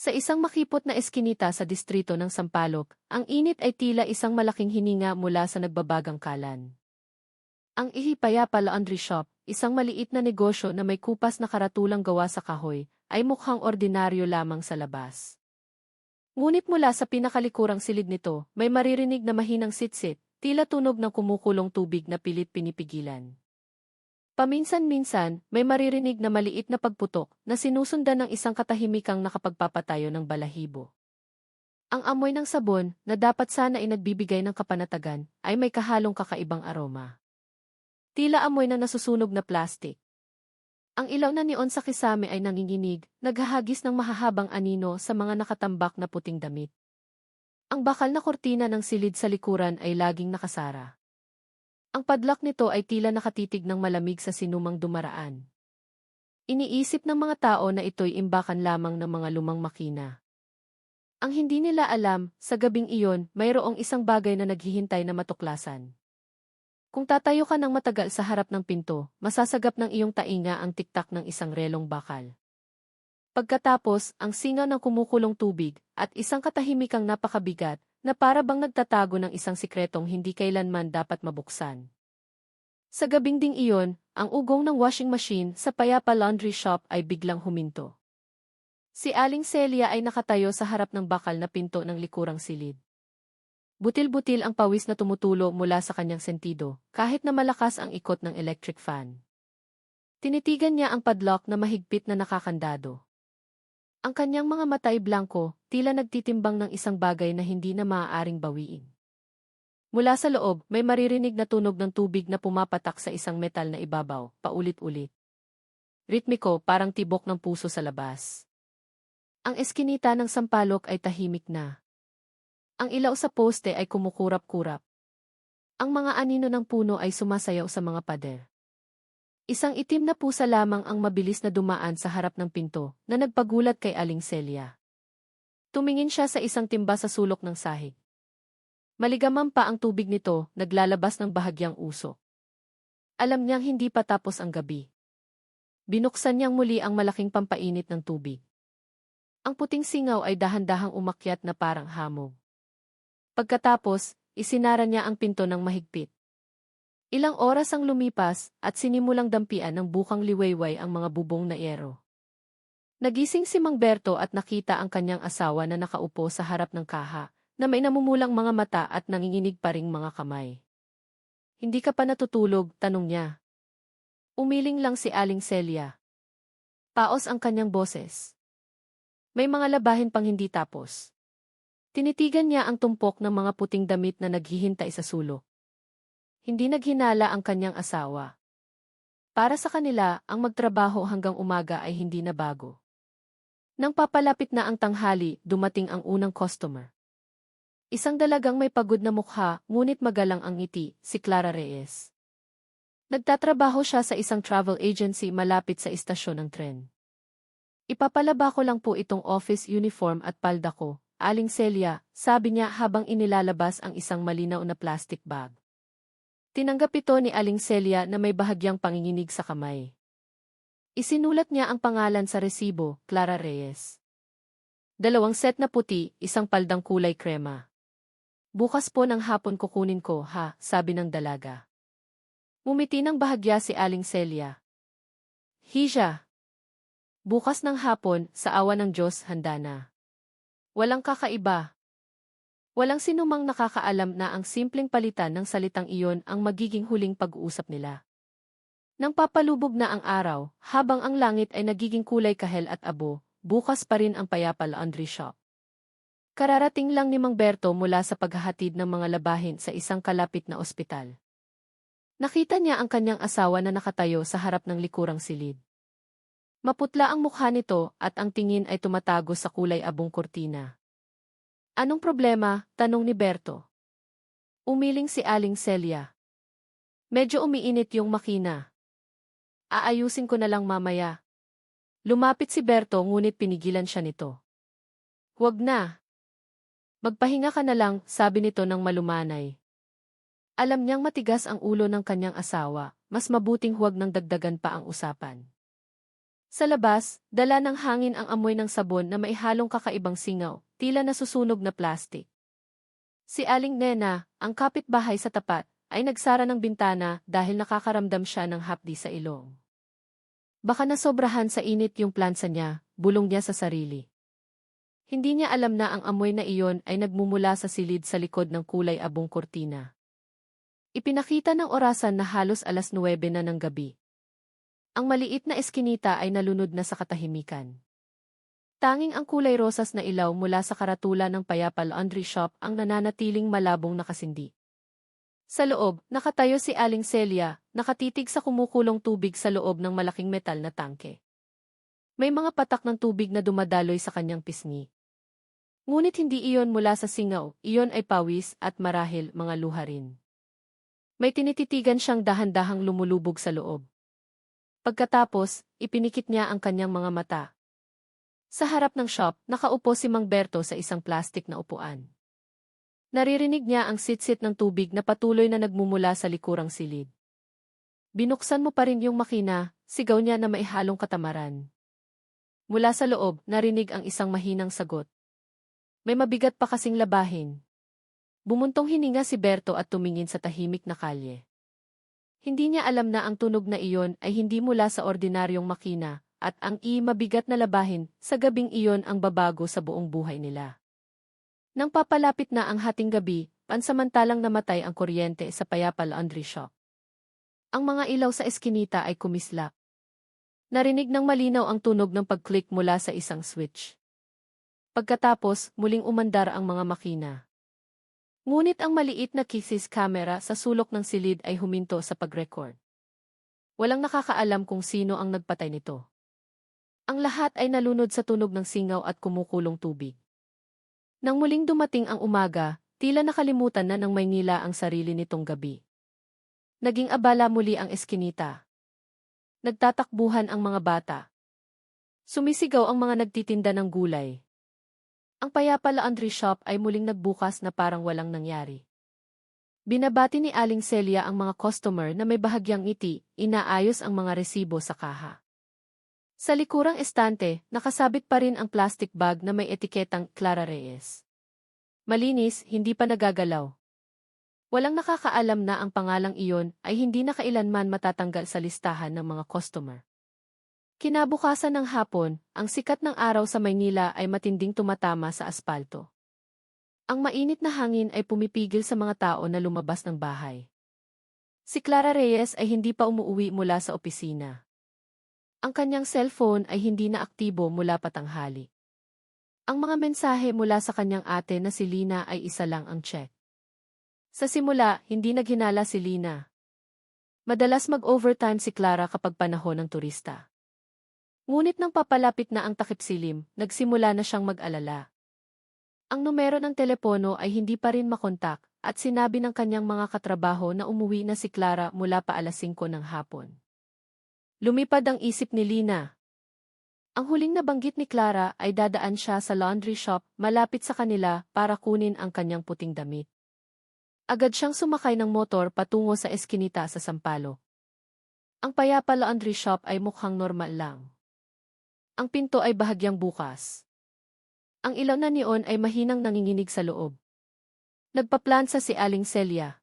Sa isang makipot na eskinita sa distrito ng Sampaloc, ang init ay tila isang malaking hininga mula sa nagbabagang kalan. Ang Ihipayapa Laundry Shop, isang maliit na negosyo na may kupas na karatulang gawa sa kahoy, ay mukhang ordinaryo lamang sa labas. Ngunit mula sa pinakalikurang silid nito, may maririnig na mahinang sitsit, tila tunog ng kumukulong tubig na pilit pinipigilan. Paminsan-minsan, may maririnig na maliit na pagputok na sinusundan ng isang katahimikang nakapagpapatayo ng balahibo. Ang amoy ng sabon, na dapat sana ay nagbibigay ng kapanatagan, ay may kahalong kakaibang aroma. Tila amoy na nasusunog na plastik. Ang ilaw na neon sa kisame ay nanginginig, naghahagis ng mahahabang anino sa mga nakatambak na puting damit. Ang bakal na kortina ng silid sa likuran ay laging nakasara. Ang padlock nito ay tila nakatitig ng malamig sa sinumang dumaraan. Iniisip ng mga tao na ito'y imbakan lamang ng mga lumang makina. Ang hindi nila alam, sa gabing iyon, mayroong isang bagay na naghihintay na matuklasan. Kung tatayo ka ng matagal sa harap ng pinto, masasagap ng iyong tainga ang tiktak ng isang relong bakal. Pagkatapos, ang singaw ng kumukulong tubig, at isang katahimikang napakabigat, na para bang nagtatago ng isang sikretong hindi kailanman dapat mabuksan. Sa gabing ding iyon, ang ugong ng washing machine sa Payapa Laundry Shop ay biglang huminto. Si Aling Celia ay nakatayo sa harap ng bakal na pinto ng likurang silid. Butil-butil ang pawis na tumutulo mula sa kanyang sentido, kahit na malakas ang ikot ng electric fan. Tinitigan niya ang padlock na mahigpit na nakakandado. Ang kanyang mga mata ay blanko, tila nagtitimbang ng isang bagay na hindi na maaaring bawiin. Mula sa loob, may maririnig na tunog ng tubig na pumapatak sa isang metal na ibabaw, paulit-ulit. Ritmiko, parang tibok ng puso sa labas. Ang eskinita ng Sampaloc ay tahimik na. Ang ilaw sa poste ay kumukurap-kurap. Ang mga anino ng puno ay sumasayaw sa mga pader. Isang itim na pusa lamang ang mabilis na dumaan sa harap ng pinto, na nagpagulat kay Aling Celia. Tumingin siya sa isang timba sa sulok ng sahig. Maligamam pa ang tubig nito, naglalabas ng bahagyang usok. Alam niyang hindi pa tapos ang gabi. Binuksan niyang muli ang malaking pampainit ng tubig. Ang puting singaw ay dahan-dahang umakyat na parang hamog. Pagkatapos, isinara niya ang pinto ng mahigpit. Ilang oras ang lumipas at sinimulang dampian ng bukang liwayway ang mga bubong na yero. Nagising si Mang Berto at nakita ang kanyang asawa na nakaupo sa harap ng kaha, na may namumulang mga mata at nanginginig pa ring mga kamay. Hindi ka pa natutulog, tanong niya. Umiling lang si Aling Celia. Paos ang kanyang boses. May mga labahin pang hindi tapos. Tinitigan niya ang tumpok ng mga puting damit na naghihintay sa sulok. Hindi naghinala ang kanyang asawa. Para sa kanila, ang magtrabaho hanggang umaga ay hindi na bago. Nang papalapit na ang tanghali, dumating ang unang customer. Isang dalagang may pagod na mukha, ngunit magalang ang ngiti, si Clara Reyes. Nagtatrabaho siya sa isang travel agency malapit sa istasyon ng tren. Ipapalaba ko lang po itong office uniform at palda ko, Aling Celia, sabi niya habang inilalabas ang isang malinaw na plastic bag. Tinanggap ito ni Aling Celia na may bahagyang panginginig sa kamay. Isinulat niya ang pangalan sa resibo, Clara Reyes. 2 set na puti, isang paldang kulay krema. Bukas po ng hapon kukunin ko, ha, sabi ng dalaga. Ngumiti ng bahagya si Aling Celia. Hija. Bukas ng hapon, sa awa ng Diyos, handa na. Walang kakaiba. Walang sinumang nakakaalam na ang simpleng palitan ng salitang iyon ang magiging huling pag-uusap nila. Nang papalubog na ang araw, habang ang langit ay nagiging kulay kahel at abo, bukas pa rin ang Payapa Laundry Shop. Kararating lang ni Mang Berto mula sa paghahatid ng mga labahin sa isang kalapit na ospital. Nakita niya ang kanyang asawa na nakatayo sa harap ng likurang silid. Maputla ang mukha nito at ang tingin ay tumatago sa kulay abong kurtina. Anong problema? Tanong ni Berto. Umiling si Aling Celia. Medyo umiinit yung makina. Aayusin ko na lang mamaya. Lumapit si Berto ngunit pinigilan siya nito. Huwag na. Magpahinga ka na lang, sabi nito ng malumanay. Alam niyang matigas ang ulo ng kanyang asawa, mas mabuting huwag nang dagdagan pa ang usapan. Sa labas, dala ng hangin ang amoy ng sabon na may halong kakaibang singaw, tila nasusunog na plastik. Si Aling Nena, ang kapitbahay sa tapat, ay nagsara ng bintana dahil nakakaramdam siya ng hapdi sa ilong. Baka nasobrahan sa init yung plansa niya, bulong niya sa sarili. Hindi niya alam na ang amoy na iyon ay nagmumula sa silid sa likod ng kulay abong kurtina. Ipinakita ng orasan na halos 9:00 na ng gabi. Ang maliit na eskinita ay nalunod na sa katahimikan. Tanging ang kulay rosas na ilaw mula sa karatula ng Payapa Laundry Shop ang nananatiling malabong nakasindi. Sa loob, nakatayo si Aling Celia, nakatitig sa kumukulong tubig sa loob ng malaking metal na tangke. May mga patak ng tubig na dumadaloy sa kanyang pisngi. Ngunit hindi iyon mula sa singaw, iyon ay pawis at marahil mga luha rin. May tinititigan siyang dahan-dahang lumulubog sa loob. Pagkatapos, ipinikit niya ang kanyang mga mata. Sa harap ng shop, nakaupo si Mang Berto sa isang plastik na upuan. Naririnig niya ang sitsit ng tubig na patuloy na nagmumula sa likurang silid. Binuksan mo pa rin yung makina, sigaw niya na may halong katamaran. Mula sa loob, narinig ang isang mahinang sagot. May mabigat pa kasing labahin. Bumuntong hininga si Berto at tumingin sa tahimik na kalye. Hindi niya alam na ang tunog na iyon ay hindi mula sa ordinaryong makina, at ang mabigat na labahin sa gabing iyon ang babago sa buong buhay nila. Nang papalapit na ang hating gabi, pansamantalang namatay ang kuryente sa Payapa Laundry Shop. Ang mga ilaw sa eskinita ay kumislap. Narinig ng malinaw ang tunog ng pag-click mula sa isang switch. Pagkatapos, muling umandar ang mga makina. Ngunit ang maliit na kisis camera sa sulok ng silid ay huminto sa pag-record. Walang nakakaalam kung sino ang nagpatay nito. Ang lahat ay nalunod sa tunog ng singaw at kumukulong tubig. Nang muling dumating ang umaga, tila nakalimutan na ng Maynila ang sarili nitong gabi. Naging abala muli ang eskinita. Nagtatakbuhan ang mga bata. Sumisigaw ang mga nagtitinda ng gulay. Ang Payapa Laundry Shop ay muling nagbukas na parang walang nangyari. Binabati ni Aling Celia ang mga customer na may bahagyang ngiti, inaayos ang mga resibo sa kaha. Sa likurang estante, nakasabit pa rin ang plastic bag na may etiketang Clara Reyes. Malinis, hindi pa nagagalaw. Walang nakakaalam na ang pangalang iyon ay hindi na kailanman matatanggal sa listahan ng mga customer. Kinabukasan ng hapon, ang sikat ng araw sa Maynila ay matinding tumatama sa aspalto. Ang mainit na hangin ay pumipigil sa mga tao na lumabas ng bahay. Si Clara Reyes ay hindi pa umuuwi mula sa opisina. Ang kanyang cellphone ay hindi na aktibo mula patanghali. Ang mga mensahe mula sa kanyang ate na si Lina ay isa lang ang check. Sa simula, hindi naghinala si Lina. Madalas mag-overtime si Clara kapag panahon ng turista. Ngunit nang papalapit na ang takip silim, nagsimula na siyang mag-alala. Ang numero ng telepono ay hindi pa rin makontak at sinabi ng kanyang mga katrabaho na umuwi na si Clara mula pa 5:00 ng hapon. Lumipad ang isip ni Lina. Ang huling nabanggit ni Clara ay dadaan siya sa laundry shop malapit sa kanila para kunin ang kanyang puting damit. Agad siyang sumakay ng motor patungo sa eskinita sa Sampaloc. Ang Payapa Laundry Shop ay mukhang normal lang. Ang pinto ay bahagyang bukas. Ang ilaw na neon ay mahinang nanginginig sa loob. Nagpaplansa si Aling Celia.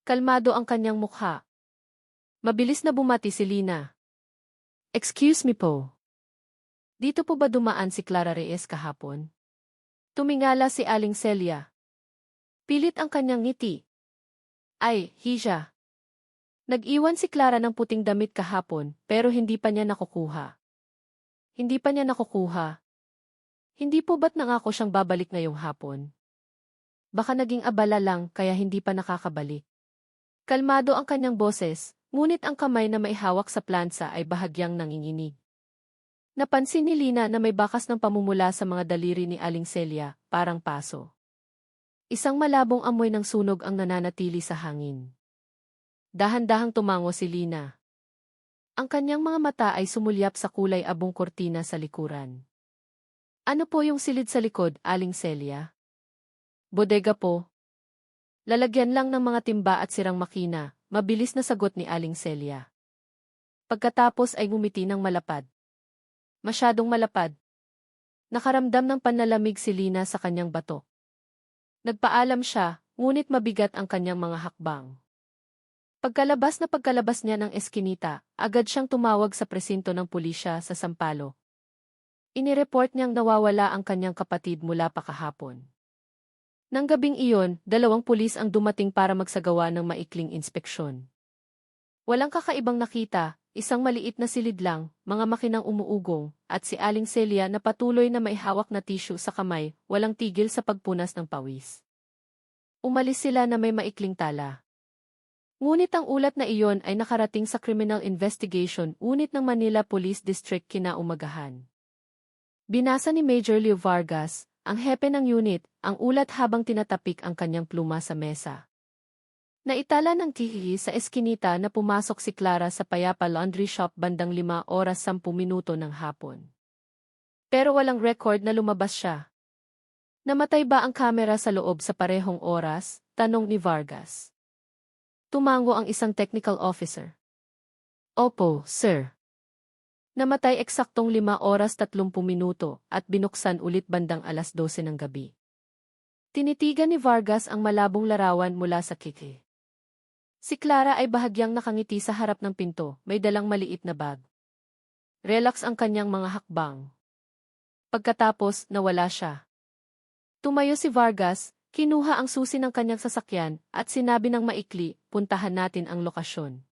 Kalmado ang kanyang mukha. Mabilis na bumati si Lina. Excuse me po. Dito po ba dumaan si Clara Reyes kahapon? Tumingala si Aling Celia. Pilit ang kanyang ngiti. Ay, hiya. Nag-iwan si Clara ng puting damit kahapon pero hindi pa niya nakukuha. Hindi pa niya nakukuha. Hindi po ba't nangako siyang babalik ngayong hapon? Baka naging abala lang kaya hindi pa nakakabalik. Kalmado ang kanyang boses, ngunit ang kamay na maihawak sa plansa ay bahagyang nanginginig. Napansin ni Lina na may bakas ng pamumula sa mga daliri ni Aling Celia, parang paso. Isang malabong amoy ng sunog ang nananatili sa hangin. Dahan-dahang tumango si Lina. Ang kanyang mga mata ay sumulyap sa kulay abong kortina sa likuran. Ano po yung silid sa likod, Aling Celia? Bodega po. Lalagyan lang ng mga timba at sirang makina, mabilis na sagot ni Aling Celia. Pagkatapos ay ngumiti ng malapad. Masyadong malapad. Nakaramdam ng panlalamig si Lina sa kanyang bato. Nagpaalam siya, ngunit mabigat ang kanyang mga hakbang. Pagkalabas niya ng eskinita, agad siyang tumawag sa presinto ng pulisya sa Sampaloc. Inireport niyang nawawala ang kanyang kapatid mula pa kahapon. Nang gabing iyon, 2 pulis ang dumating para magsagawa ng maikling inspeksyon. Walang kakaibang nakita, isang maliit na silid lang, mga makinang umuugong, at si Aling Celia na patuloy na may hawak na tissue sa kamay, walang tigil sa pagpunas ng pawis. Umalis sila na may maikling tala. Ngunit ang ulat na iyon ay nakarating sa Criminal Investigation Unit ng Manila Police District kinaumagahan. Binasa ni Major Leo Vargas, ang hepe ng unit, ang ulat habang tinatapik ang kanyang pluma sa mesa. Naitala ng tihi sa eskinita na pumasok si Clara sa Payapa Laundry Shop bandang 5:10 ng hapon. Pero walang record na lumabas siya. Namatay ba ang kamera sa loob sa parehong oras? Tanong ni Vargas. Tumango ang isang technical officer. Opo, sir. Namatay eksaktong 5:30 at binuksan ulit bandang 12:00 ng gabi. Tinitigan ni Vargas ang malabong larawan mula sa kiki. Si Clara ay bahagyang nakangiti sa harap ng pinto, may dalang maliit na bag. Relax ang kanyang mga hakbang. Pagkatapos, nawala siya. Tumayo si Vargas, kinuha ang susi ng kanyang sasakyan, at sinabi ng maikli, puntahan natin ang lokasyon.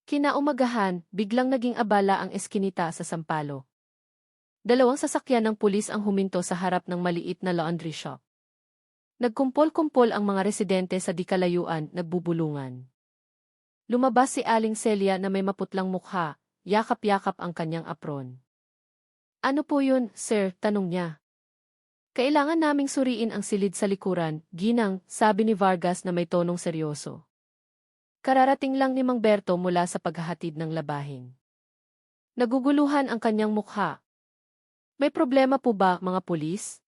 Kinaumagahan, biglang naging abala ang eskinita sa Sampaloc. 2 sasakyan ng pulis ang huminto sa harap ng maliit na laundry shop. Nagkumpol-kumpol ang mga residente sa di kalayuan, nagbubulungan. Lumabas si Aling Celia na may maputlang mukha, yakap-yakap ang kanyang apron. Ano po yun, sir? Tanong niya. Kailangan naming suriin ang silid sa likuran, ginang, sabi ni Vargas na may tonong seryoso. Kararating lang ni Mang Berto mula sa paghahatid ng labahin. Naguguluhan ang kanyang mukha. May problema po ba, mga pulis?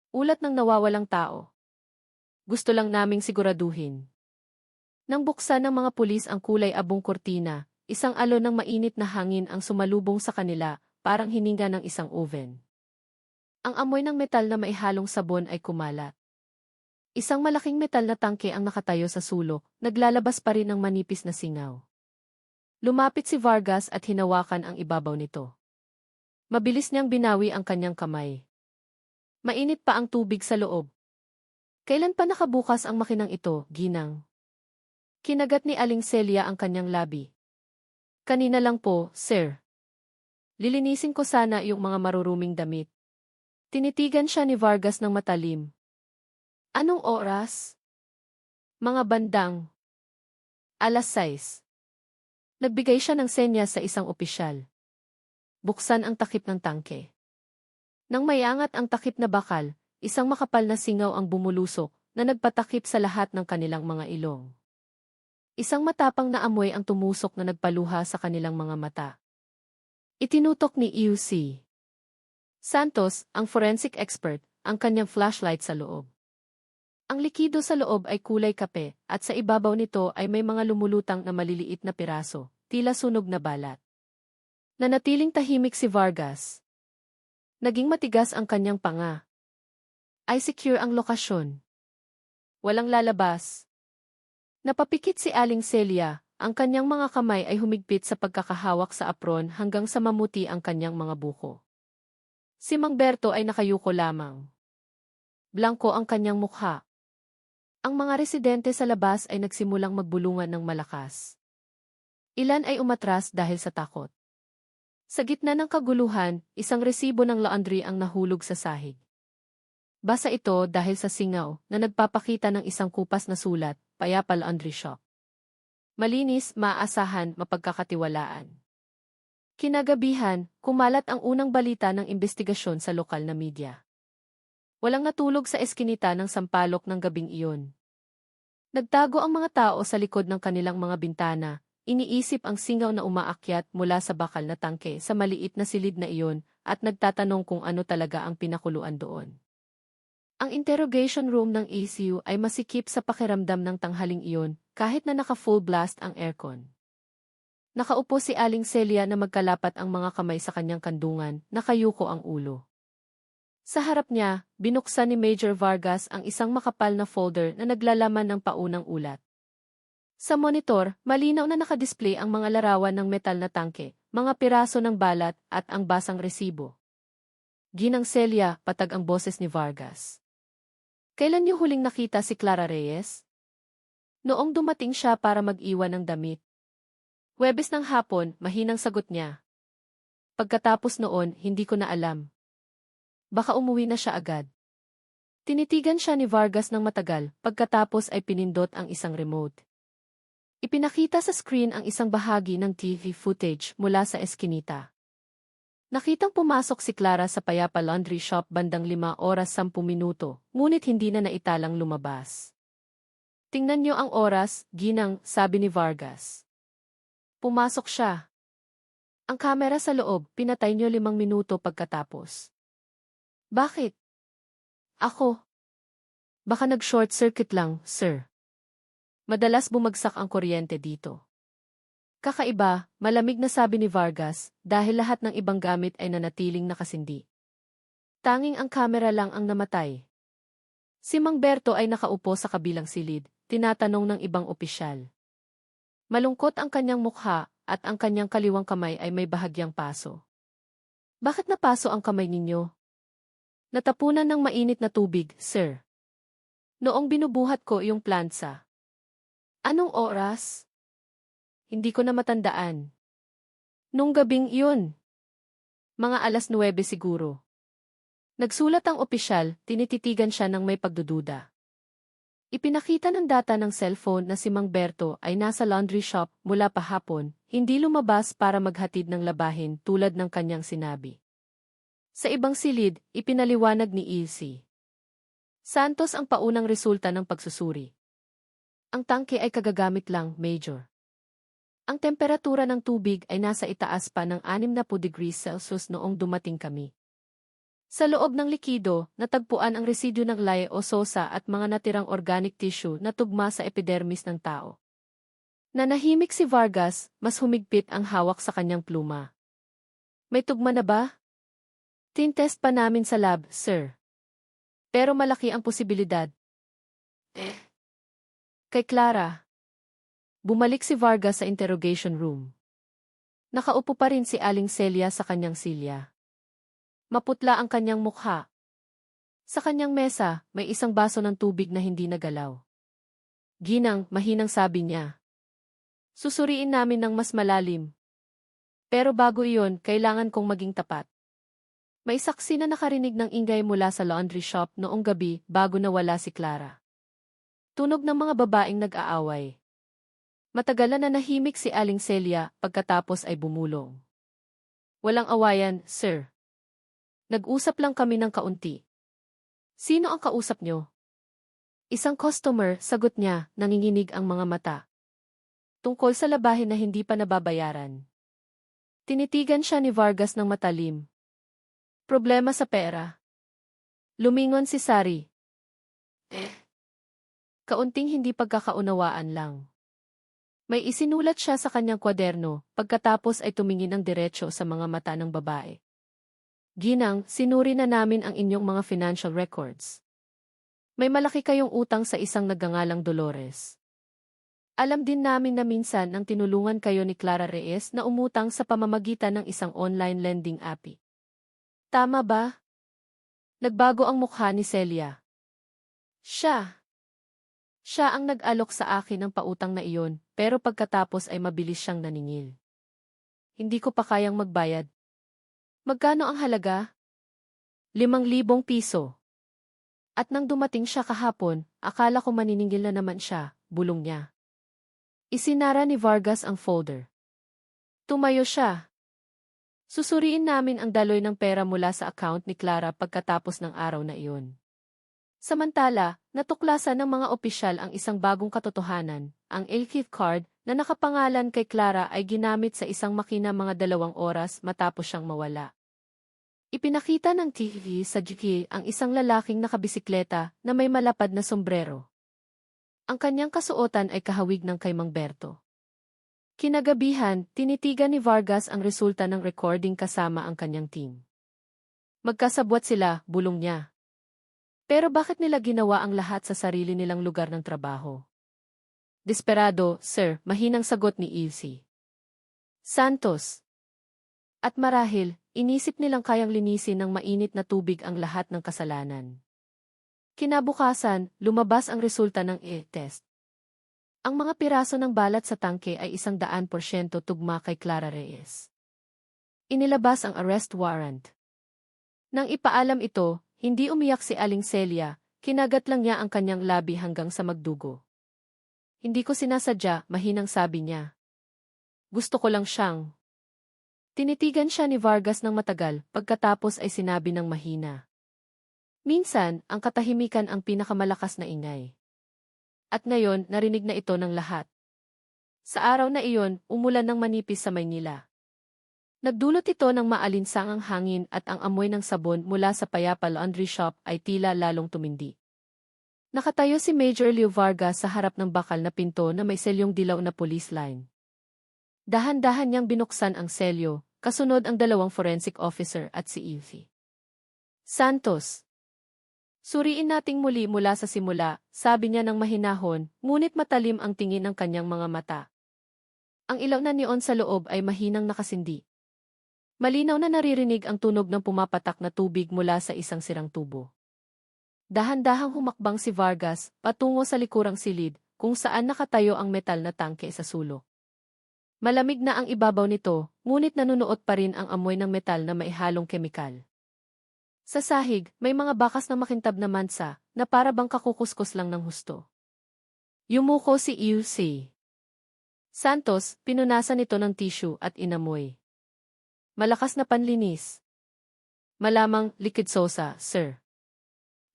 Ulat ng nawawalang tao. Gusto lang naming siguraduhin. Nang buksan ng mga pulis ang kulay abong kortina, isang alon ng mainit na hangin ang sumalubong sa kanila, parang hininga ng isang oven. Ang amoy ng metal na maihalong sabon ay kumalat. Isang malaking metal na tangke ang nakatayo sa sulok, naglalabas pa rin ng manipis na singaw. Lumapit si Vargas at hinawakan ang ibabaw nito. Mabilis niyang binawi ang kanyang kamay. Mainit pa ang tubig sa loob. Kailan pa nakabukas ang makinang ito, ginang? Kinagat ni Aling Celia ang kanyang labi. Kanina lang po, sir. Lilinisin ko sana yung mga maruruming damit. Tinitigan siya ni Vargas ng matalim. Anong oras? Mga bandang 6:00. Nagbigay siya ng senya sa isang opisyal. Buksan ang takip ng tangke. Nang mayangat ang takip na bakal, isang makapal na singaw ang bumulusok na nagpatakip sa lahat ng kanilang mga ilong. Isang matapang na amoy ang tumusok na nagpaluha sa kanilang mga mata. Itinutok ni EUC Santos, ang forensic expert, ang kanyang flashlight sa loob. Ang likido sa loob ay kulay kape, at sa ibabaw nito ay may mga lumulutang na maliliit na piraso, tila sunog na balat. Nanatiling tahimik si Vargas. Naging matigas ang kanyang panga. Ay secure ang lokasyon. Walang lalabas. Napapikit si Aling Celia, ang kanyang mga kamay ay humigpit sa pagkakahawak sa apron hanggang sa mamuti ang kanyang mga buko. Si Mang Berto ay nakayuko lamang. Blanko ang kanyang mukha. Ang mga residente sa labas ay nagsimulang magbulungan ng malakas. Ilan ay umatras dahil sa takot. Sa gitna ng kaguluhan, isang resibo ng laundry ang nahulog sa sahig. Basa ito dahil sa singaw na nagpapakita ng isang kupas na sulat, Payapa Laundry Shop. Malinis, maaasahan, mapagkakatiwalaan. Kinagabihan, kumalat ang unang balita ng investigasyon sa lokal na media. Walang natulog sa eskinita ng Sampaloc ng gabing iyon. Nagtago ang mga tao sa likod ng kanilang mga bintana, iniisip ang singaw na umaakyat mula sa bakal na tangke sa maliit na silid na iyon at nagtatanong kung ano talaga ang pinakuluan doon. Ang interrogation room ng ECU ay masikip sa pakiramdam ng tanghaling iyon kahit na naka-full blast ang aircon. Nakaupo si Aling Celia na magkalapat ang mga kamay sa kanyang kandungan, nakayuko ang ulo. Sa harap niya, binuksan ni Major Vargas ang isang makapal na folder na naglalaman ng paunang ulat. Sa monitor, malinaw na nakadisplay ang mga larawan ng metal na tangke, mga piraso ng balat at ang basang resibo. Ginang Celia, patag ang boses ni Vargas. Kailan niyo huling nakita si Clara Reyes? Noong dumating siya para mag-iwan ng damit. Huwebes ng hapon, mahinang sagot niya. Pagkatapos noon, hindi ko na alam. Baka umuwi na siya agad. Tinitigan siya ni Vargas ng matagal, pagkatapos ay pinindot ang isang remote. Ipinakita sa screen ang isang bahagi ng TV footage mula sa eskinita. Nakitang pumasok si Clara sa Payapa Laundry Shop bandang 5:10, ngunit hindi na naitalang lumabas. Tingnan niyo ang oras, Ginang, sabi ni Vargas. Pumasok siya. Ang kamera sa loob, pinatay niyo 5 minuto pagkatapos. Bakit? Ako. Baka nag-short circuit lang, sir. Madalas bumagsak ang kuryente dito. Kakaiba, malamig na sabi ni Vargas, dahil lahat ng ibang gamit ay nanatiling nakasindi. Tanging ang kamera lang ang namatay. Si Mang Berto ay nakaupo sa kabilang silid, tinatanong ng ibang opisyal. Malungkot ang kanyang mukha, at ang kanyang kaliwang kamay ay may bahagyang paso. Bakit napaso ang kamay ninyo? Natapunan ng mainit na tubig, sir. Noong binubuhat ko yung plansa. Anong oras? Hindi ko na matandaan. Nung gabing iyon. Mga 9:00 siguro. Nagsulat ang opisyal, tinititigan siya ng may pagdududa. Ipinakita ng data ng cellphone na si Mang Berto ay nasa laundry shop mula pa hapon, hindi lumabas para maghatid ng labahin tulad ng kanyang sinabi. Sa ibang silid, ipinaliwanag ni Ilse Santos ang paunang resulta ng pagsusuri. Ang tangke ay kagagamit lang, Major. Ang temperatura ng tubig ay nasa itaas pa ng 60 degrees Celsius noong dumating kami. Sa loob ng likido, natagpuan ang residyo ng lye o sosa at mga natirang organic tissue na tugma sa epidermis ng tao. Nanahimik si Vargas, mas humigpit ang hawak sa kanyang pluma. May tugma na ba? Tintest pa namin sa lab, sir. Pero malaki ang posibilidad. Kay Clara. Bumalik si Vargas sa interrogation room. Nakaupo pa rin si Aling Celia sa kanyang silya. Maputla ang kanyang mukha. Sa kanyang mesa, may isang baso ng tubig na hindi nagalaw. Ginang, mahinang sabi niya. Susuriin namin ng mas malalim. Pero bago iyon, kailangan kong maging tapat. May saksi na nakarinig ng ingay mula sa laundry shop noong gabi bago nawala si Clara. Tunog ng mga babaeng nag-aaway. Matagalan na nahimik si Aling Celia pagkatapos ay bumulong. Walang awayan, sir. Nag-usap lang kami ng kaunti. Sino ang kausap nyo? Isang customer, sagot niya, nanginginig ang mga mata. Tungkol sa labahin na hindi pa nababayaran. Tinitigan siya ni Vargas ng matalim. Problema sa pera. Lumingon si Sari. Kaunting hindi pagkakaunawaan lang. May isinulat siya sa kanyang kwaderno, pagkatapos ay tumingin ng diretso sa mga mata ng babae. Ginang, sinuri na namin ang inyong mga financial records. May malaki kayong utang sa isang nagngangalang Dolores. Alam din namin na minsan nang tinulungan kayo ni Clara Reyes na umutang sa pamamagitan ng isang online lending app. Tama ba? Nagbago ang mukha ni Celia. Siya ang nag-alok sa akin ng pautang na iyon, pero pagkatapos ay mabilis siyang naningil. Hindi ko pa kayang magbayad. Magkano ang halaga? 5,000 piso. At nang dumating siya kahapon, akala ko maniningil na naman siya, bulong niya. Isinara ni Vargas ang folder. Tumayo siya. Susuriin namin ang daloy ng pera mula sa account ni Clara pagkatapos ng araw na iyon. Samantala, natuklasan ng mga opisyal ang isang bagong katotohanan, ang Elkith card na nakapangalan kay Clara ay ginamit sa isang makina mga 2 oras matapos siyang mawala. Ipinakita ng TV sa GK ang isang lalaking nakabisikleta na may malapad na sombrero. Ang kanyang kasuotan ay kahawig ng kay Mang Berto. Kinagabihan, tinitigan ni Vargas ang resulta ng recording kasama ang kanyang team. Magkasabwat sila, bulong niya. Pero bakit nila ginawa ang lahat sa sarili nilang lugar ng trabaho? Desperado, sir, mahinang sagot ni Ilse Santos. At marahil, inisip nilang kayang linisin ng mainit na tubig ang lahat ng kasalanan. Kinabukasan, lumabas ang resulta ng test. Ang mga piraso ng balat sa tangke ay 100% tugma kay Clara Reyes. Inilabas ang arrest warrant. Nang ipaalam ito, hindi umiyak si Aling Celia, kinagat lang niya ang kanyang labi hanggang sa magdugo. Hindi ko sinasadya, mahinang sabi niya. Gusto ko lang siyang. Tinitigan siya ni Vargas ng matagal, pagkatapos ay sinabi ng mahina. Minsan, ang katahimikan ang pinakamalakas na ingay. At ngayon, narinig na ito ng lahat. Sa araw na iyon, umulan ng manipis sa Maynila. Nagdulot ito ng maalinsangang hangin at ang amoy ng sabon mula sa Payapa Laundry Shop ay tila lalong tumindi. Nakatayo si Major Leo Vargas sa harap ng bakal na pinto na may selyong dilaw na police line. Dahan-dahan niyang binuksan ang selyo, kasunod ang 2 forensic officer at si Ilse Santos. Suriin nating muli mula sa simula, sabi niya ng mahinahon, ngunit matalim ang tingin ng kanyang mga mata. Ang ilaw na neon sa loob ay mahinang nakasindi. Malinaw na naririnig ang tunog ng pumapatak na tubig mula sa isang sirang tubo. Dahan-dahang humakbang si Vargas, patungo sa likurang silid, kung saan nakatayo ang metal na tangke sa sulok. Malamig na ang ibabaw nito, ngunit nanunuot pa rin ang amoy ng metal na maihalong kemikal. Sa sahig, may mga bakas na makintab na mansa, na para bang kakukuskus lang ng husto. Yumuko si Ilse Santos, pinunasan ito ng tissue at inamoy. Malakas na panlinis. Malamang, liquid sosa, sir.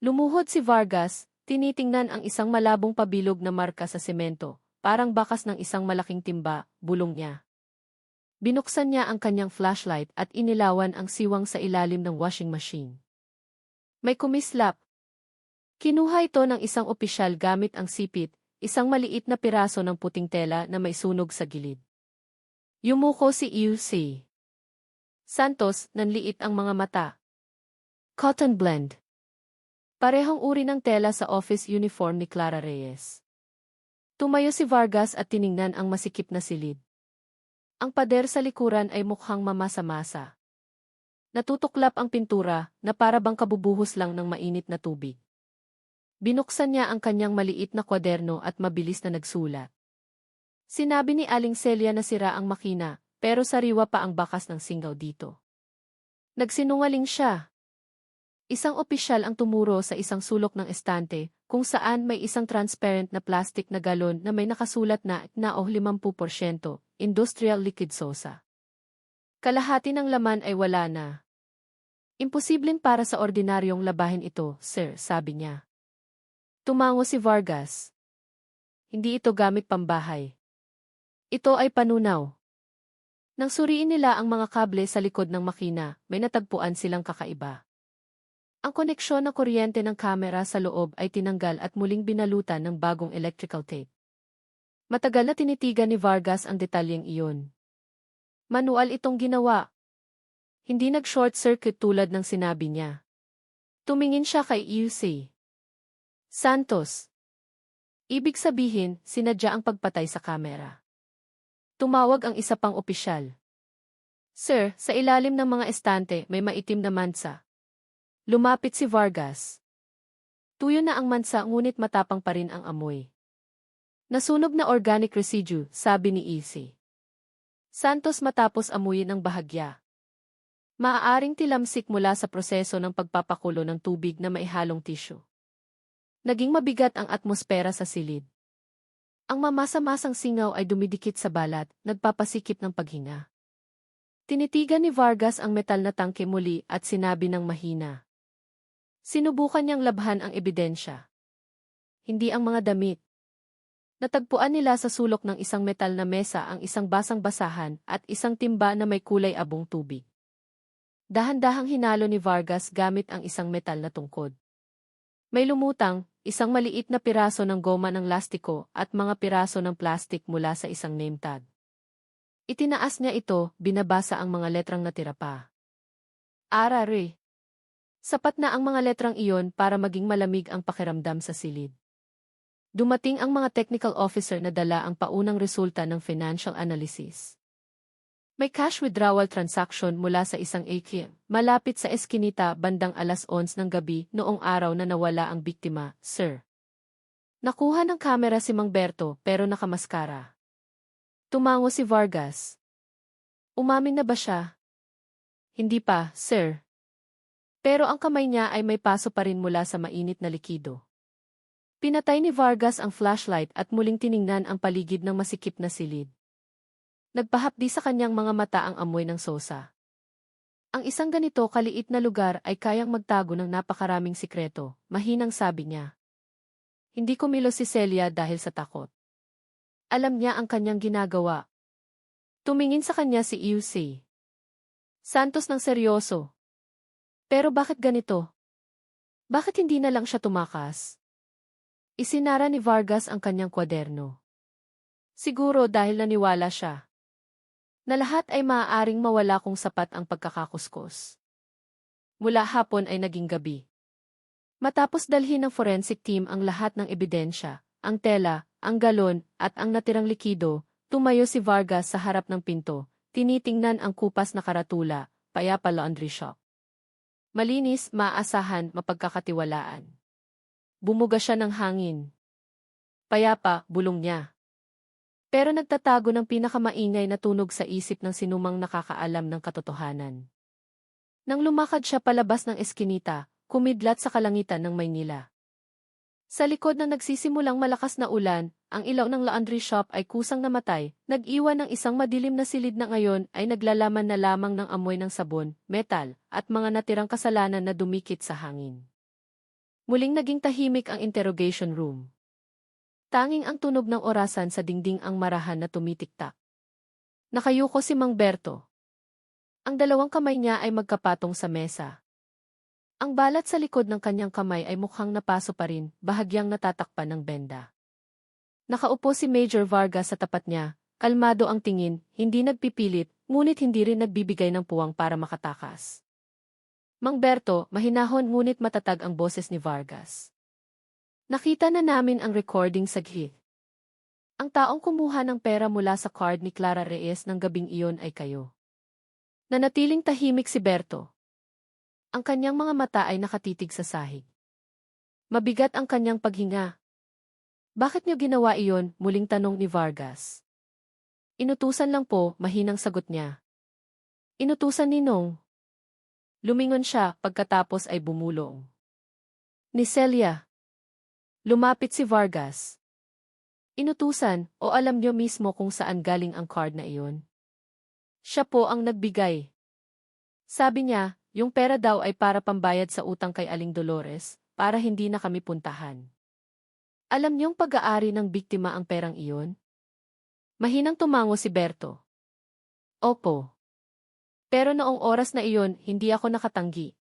Lumuhod si Vargas, tinitingnan ang isang malabong pabilog na marka sa semento, parang bakas ng isang malaking timba, bulong niya. Binuksan niya ang kanyang flashlight at inilawan ang siwang sa ilalim ng washing machine. May kumislap. Kinuha ito ng isang opisyal gamit ang sipit, isang maliit na piraso ng puting tela na may sunog sa gilid. Yumuko si Ilse Santos, nanliit ang mga mata. Cotton blend. Parehong uri ng tela sa office uniform ni Clara Reyes. Tumayo si Vargas at tiningnan ang masikip na silid. Ang pader sa likuran ay mukhang mamasa-masa. Natutuklap ang pintura na para bang kabubuhos lang ng mainit na tubig. Binuksan niya ang kanyang maliit na kwaderno at mabilis na nagsulat. Sinabi ni Aling Celia na sira ang makina, pero sariwa pa ang bakas ng singaw dito. Nagsinungaling siya. Isang opisyal ang tumuro sa isang sulok ng estante, kung saan may isang transparent na plastic na galon na may nakasulat na 50% industrial liquid sosa. Kalahati ng laman ay wala na. Imposibleng para sa ordinaryong labahin ito, sir, sabi niya. Tumango si Vargas. Hindi ito gamit pambahay. Ito ay panunaw. Nang suriin nila ang mga kable sa likod ng makina, may natagpuan silang kakaiba. Ang koneksyon ng kuryente ng kamera sa loob ay tinanggal at muling binalutan ng bagong electrical tape. Matagal na tinitigan ni Vargas ang detalyeng iyon. Manual itong ginawa. Hindi nag-short circuit tulad ng sinabi niya. Tumingin siya kay Ilse Santos. Ibig sabihin, sinadya ang pagpatay sa kamera. Tumawag ang isa pang opisyal. Sir, sa ilalim ng mga estante may maitim na mansa. Lumapit si Vargas. Tuyo na ang mansa ngunit matapang pa rin ang amoy. Nasunog na organic residue, sabi ni Ilse Santos matapos amuyin ng bahagya. Maaaring tilamsik mula sa proseso ng pagpapakulo ng tubig na maihalong tissue. Naging mabigat ang atmosfera sa silid. Ang mamasa-masang singaw ay dumidikit sa balat, nagpapasikip ng paghinga. Tinitigan ni Vargas ang metal na tangke muli at sinabi ng mahina. Sinubukan niyang labhan ang ebidensya. Hindi ang mga damit. Natagpuan nila sa sulok ng isang metal na mesa ang isang basang basahan at isang timba na may kulay abong tubig. Dahan-dahang hinalo ni Vargas gamit ang isang metal na tungkod. May lumutang, isang maliit na piraso ng goma ng lastiko at mga piraso ng plastik mula sa isang name tag. Itinaas niya ito, binabasa ang mga letrang natira pa. Arare. Sapat na ang mga letrang iyon para maging malamig ang pakiramdam sa silid. Dumating ang mga technical officer na dala ang paunang resulta ng financial analysis. May cash withdrawal transaction mula sa isang ATM, malapit sa eskinita bandang 11:00 ng gabi noong araw na nawala ang biktima, sir. Nakuha ng kamera si Mang Berto pero nakamaskara. Tumango si Vargas. Umamin na ba siya? Hindi pa, sir. Pero ang kamay niya ay may paso pa rin mula sa mainit na likido. Pinatay ni Vargas ang flashlight at muling tiningnan ang paligid ng masikip na silid. Nagpahapdi sa kanyang mga mata ang amoy ng sosa. Ang isang ganito kaliit na lugar ay kayang magtago ng napakaraming sikreto, mahinang sabi niya. Hindi kumilos si Celia dahil sa takot. Alam niya ang kanyang ginagawa. Tumingin sa kanya si Iusay. Santos ng seryoso. Pero bakit ganito? Bakit hindi na lang siya tumakas? Isinara ni Vargas ang kanyang kwaderno. Siguro dahil naniwala siya na lahat ay maaaring mawala kung sapat ang pagkakakuskos. Mula hapon ay naging gabi. Matapos dalhin ng forensic team ang lahat ng ebidensya, ang tela, ang galon, at ang natirang likido, tumayo si Vargas sa harap ng pinto, tinitingnan ang kupas na karatula, payapa laundry shop. Malinis, maaasahan, mapagkakatiwalaan. Bumuga siya ng hangin. Payapa, bulong niya. Pero nagtatago ng pinakamaingay na tunog sa isip ng sinumang nakakaalam ng katotohanan. Nang lumakad siya palabas ng eskinita, kumidlat sa kalangitan ng Maynila. Sa likod ng nagsisimulang malakas na ulan, ang ilaw ng laundry shop ay kusang namatay, nag-iwan ng isang madilim na silid na ngayon ay naglalaman na lamang ng amoy ng sabon, metal, at mga natirang kasalanan na dumikit sa hangin. Muling naging tahimik ang interrogation room. Tanging ang tunog ng orasan sa dingding ang marahan na tumitiktak. Nakayuko si Mang Berto. Ang dalawang kamay niya ay magkapatong sa mesa. Ang balat sa likod ng kanyang kamay ay mukhang napaso pa rin, bahagyang natatakpan ng benda. Nakaupo si Major Vargas sa tapat niya, kalmado ang tingin, hindi nagpipilit, ngunit hindi rin nagbibigay ng puwang para makatakas. Mang Berto, mahinahon ngunit matatag ang boses ni Vargas. Nakita na namin ang recording sa GHI. Ang taong kumuha ng pera mula sa card ni Clara Reyes ng gabing iyon ay kayo. Nanatiling tahimik si Berto. Ang kanyang mga mata ay nakatitig sa sahig. Mabigat ang kanyang paghinga. Bakit niyo ginawa iyon? Muling tanong ni Vargas. Inutusan lang po, mahinang sagot niya. Inutusan ni Nong. Lumingon siya, pagkatapos ay bumulong. Ni Celia. Lumapit si Vargas. Inutusan, o alam niyo mismo kung saan galing ang card na iyon? Siya po ang nagbigay. Sabi niya, yung pera daw ay para pambayad sa utang kay Aling Dolores, para hindi na kami puntahan. Alam niyong pag-aari ng biktima ang perang iyon? Mahinang tumango si Berto. Opo. Pero noong oras na iyon, hindi ako nakatanggi.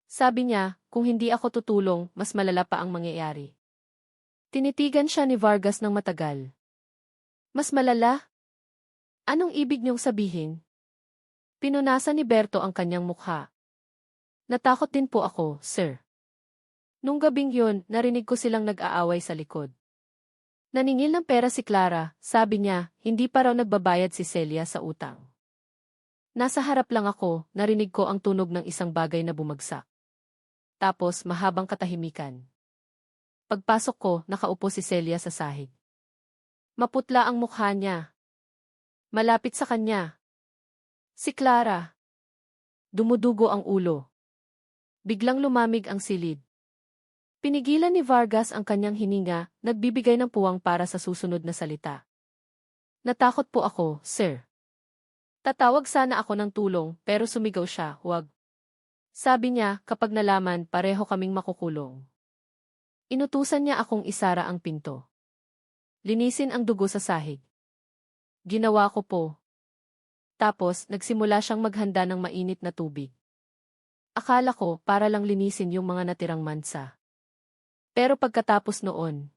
Sabi niya, kung hindi ako tutulong, mas malala pa ang mangyayari. Tinitigan siya ni Vargas ng matagal. Mas malala? Anong ibig niyong sabihin? Pinunasan ni Berto ang kanyang mukha. Natakot din po ako, sir. Nung gabing yun, narinig ko silang nag-aaway sa likod. Naningil ng pera si Clara, sabi niya, hindi pa raw nagbabayad si Celia sa utang. Nasa harap lang ako, narinig ko ang tunog ng isang bagay na bumagsak. Tapos mahabang katahimikan. Pagpasok ko, nakaupo si Celia sa sahig. Maputla ang mukha niya. Malapit sa kanya. Si Clara. Dumudugo ang ulo. Biglang lumamig ang silid. Pinigilan ni Vargas ang kanyang hininga, nagbibigay ng puwang para sa susunod na salita. Natakot po ako, sir. Tatawag sana ako ng tulong, pero sumigaw siya, huwag. Sabi niya, kapag nalaman, pareho kaming makukulong. Inutusan niya akong isara ang pinto. Linisin ang dugo sa sahig. Ginawa ko po. Tapos, nagsimula siyang maghanda ng mainit na tubig. Akala ko, para lang linisin yung mga natirang mansa. Pero pagkatapos noon,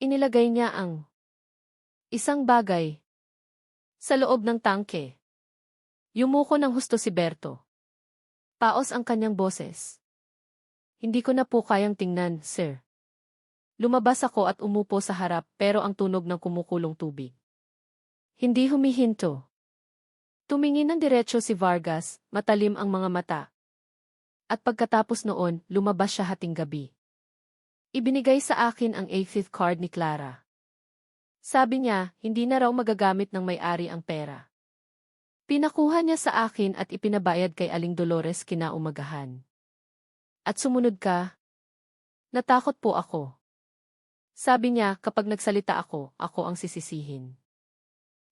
inilagay niya ang isang bagay. Sa loob ng tangke. Yumuko ng husto si Berto. Paos ang kanyang boses. Hindi ko na po kayang tingnan, sir. Lumabas ako at umupo sa harap pero ang tunog ng kumukulong tubig. Hindi humihinto. Tumingin ng diretsyo si Vargas, matalim ang mga mata. At pagkatapos noon, lumabas siya hating gabi. Ibinigay sa akin ang A5th card ni Clara. Sabi niya, hindi na raw magagamit ng may-ari ang pera. Pinakuha niya sa akin at ipinabayad kay Aling Dolores kinaumagahan. At sumunod ka? Natakot po ako. Sabi niya, kapag nagsalita ako ang sisisihin.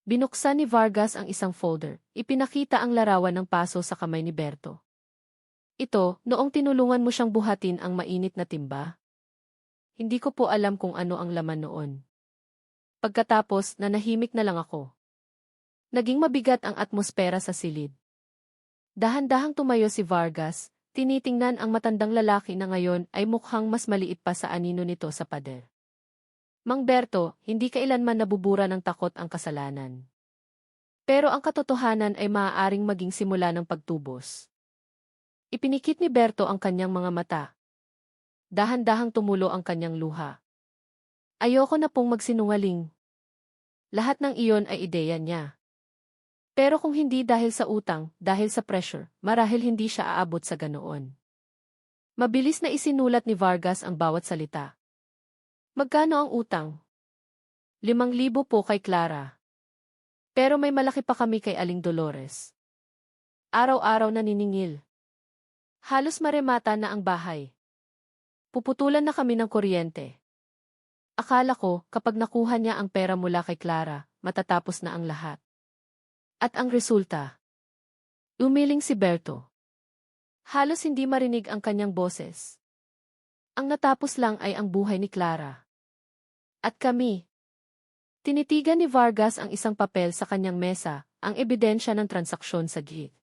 Binuksan ni Vargas ang isang folder, ipinakita ang larawan ng paso sa kamay ni Berto. Ito, noong tinulungan mo siyang buhatin ang mainit na timba? Hindi ko po alam kung ano ang laman noon. Pagkatapos, nanahimik na lang ako. Naging mabigat ang atmosfera sa silid. Dahan-dahang tumayo si Vargas, tinitingnan ang matandang lalaki na ngayon ay mukhang mas maliit pa sa anino nito sa pader. Mang Berto, hindi kailanman nabubura ng takot ang kasalanan. Pero ang katotohanan ay maaaring maging simula ng pagtubos. Ipinikit ni Berto ang kanyang mga mata. Dahan-dahang tumulo ang kanyang luha. Ayoko na pong magsinungaling. Lahat ng iyon ay ideya niya. Pero kung hindi dahil sa utang, dahil sa pressure, marahil hindi siya aabot sa ganoon. Mabilis na isinulat ni Vargas ang bawat salita. Magkano ang utang? 5,000 po kay Clara. Pero may malaki pa kami kay Aling Dolores. Araw-araw na niningil. Halos maremata na ang bahay. Puputulan na kami ng kuryente. Akala ko, kapag nakuha niya ang pera mula kay Clara, matatapos na ang lahat. At ang resulta? Umiling si Berto. Halos hindi marinig ang kanyang boses. Ang natapos lang ay ang buhay ni Clara. At kami. Tinitigan ni Vargas ang isang papel sa kanyang mesa, ang ebidensya ng transaksyon sa GIT.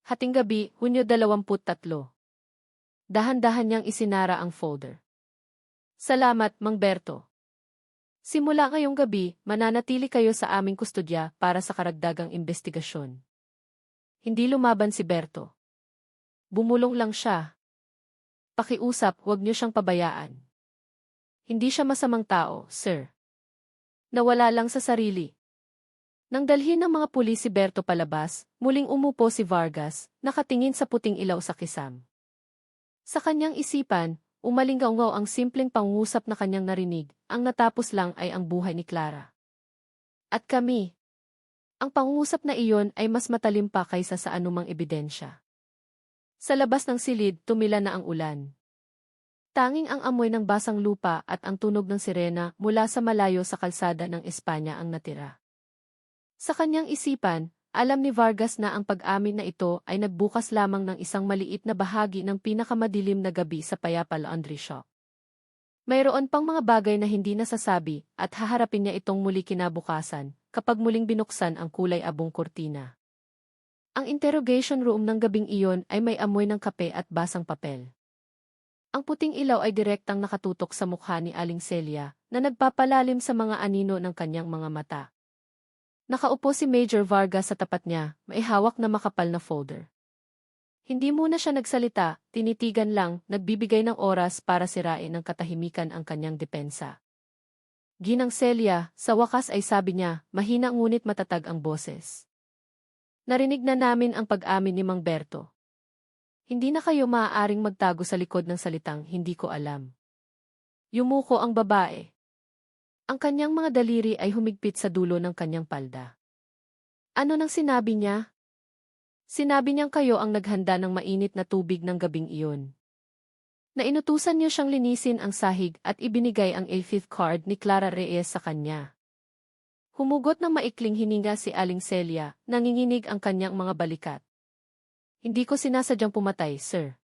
Hating gabi, Hunyo 23. Dahan-dahan niyang isinara ang folder. Salamat, Mang Berto. Simula ngayong gabi, mananatili kayo sa aming kustodya para sa karagdagang investigasyon. Hindi lumaban si Berto. Bumulong lang siya. Pakiusap, huwag niyo siyang pabayaan. Hindi siya masamang tao, sir. Nawala lang sa sarili. Nang dalhin ng mga pulis si Berto palabas, muling umupo si Vargas, nakatingin sa puting ilaw sa kisam. Sa kanyang isipan, umalingaw-ngaw ang simpleng pangungusap na kanyang narinig, ang natapos lang ay ang buhay ni Clara. At kami. Ang pangungusap na iyon ay mas matalim pa kaysa sa anumang ebidensya. Sa labas ng silid, tumila na ang ulan. Tanging ang amoy ng basang lupa at ang tunog ng sirena mula sa malayo sa kalsada ng Espanya ang natira. Sa kanyang isipan, alam ni Vargas na ang pag-amin na ito ay nagbukas lamang ng isang maliit na bahagi ng pinakamadilim na gabi sa Payapa Laundry Shop. Mayroon pang mga bagay na hindi nasasabi at haharapin niya itong muli kinabukasan kapag muling binuksan ang kulay abong kurtina. Ang interrogation room ng gabing iyon ay may amoy ng kape at basang papel. Ang puting ilaw ay direktang nakatutok sa mukha ni Aling Celia na nagpapalalim sa mga anino ng kanyang mga mata. Nakaupo si Major Vargas sa tapat niya, may hawak na makapal na folder. Hindi muna siya nagsalita, tinitigan lang, nagbibigay ng oras para sirain ng katahimikan ang kanyang depensa. Ginang Celia, sa wakas ay sabi niya, mahina ngunit matatag ang boses. Narinig na namin ang pag-amin ni Mang Berto. Hindi na kayo maaaring magtago sa likod ng salitang hindi ko alam. Yumuko ang babae. Ang kanyang mga daliri ay humigpit sa dulo ng kanyang palda. Ano nang sinabi niya? Sinabi niyang kayo ang naghanda ng mainit na tubig ng gabing iyon. Na inutusan niyo siyang linisin ang sahig at ibinigay ang A5th card ni Clara Reyes sa kanya. Humugot ng maikling hininga si Aling Celia, nanginginig ang kanyang mga balikat. Hindi ko sinasadyang pumatay, sir.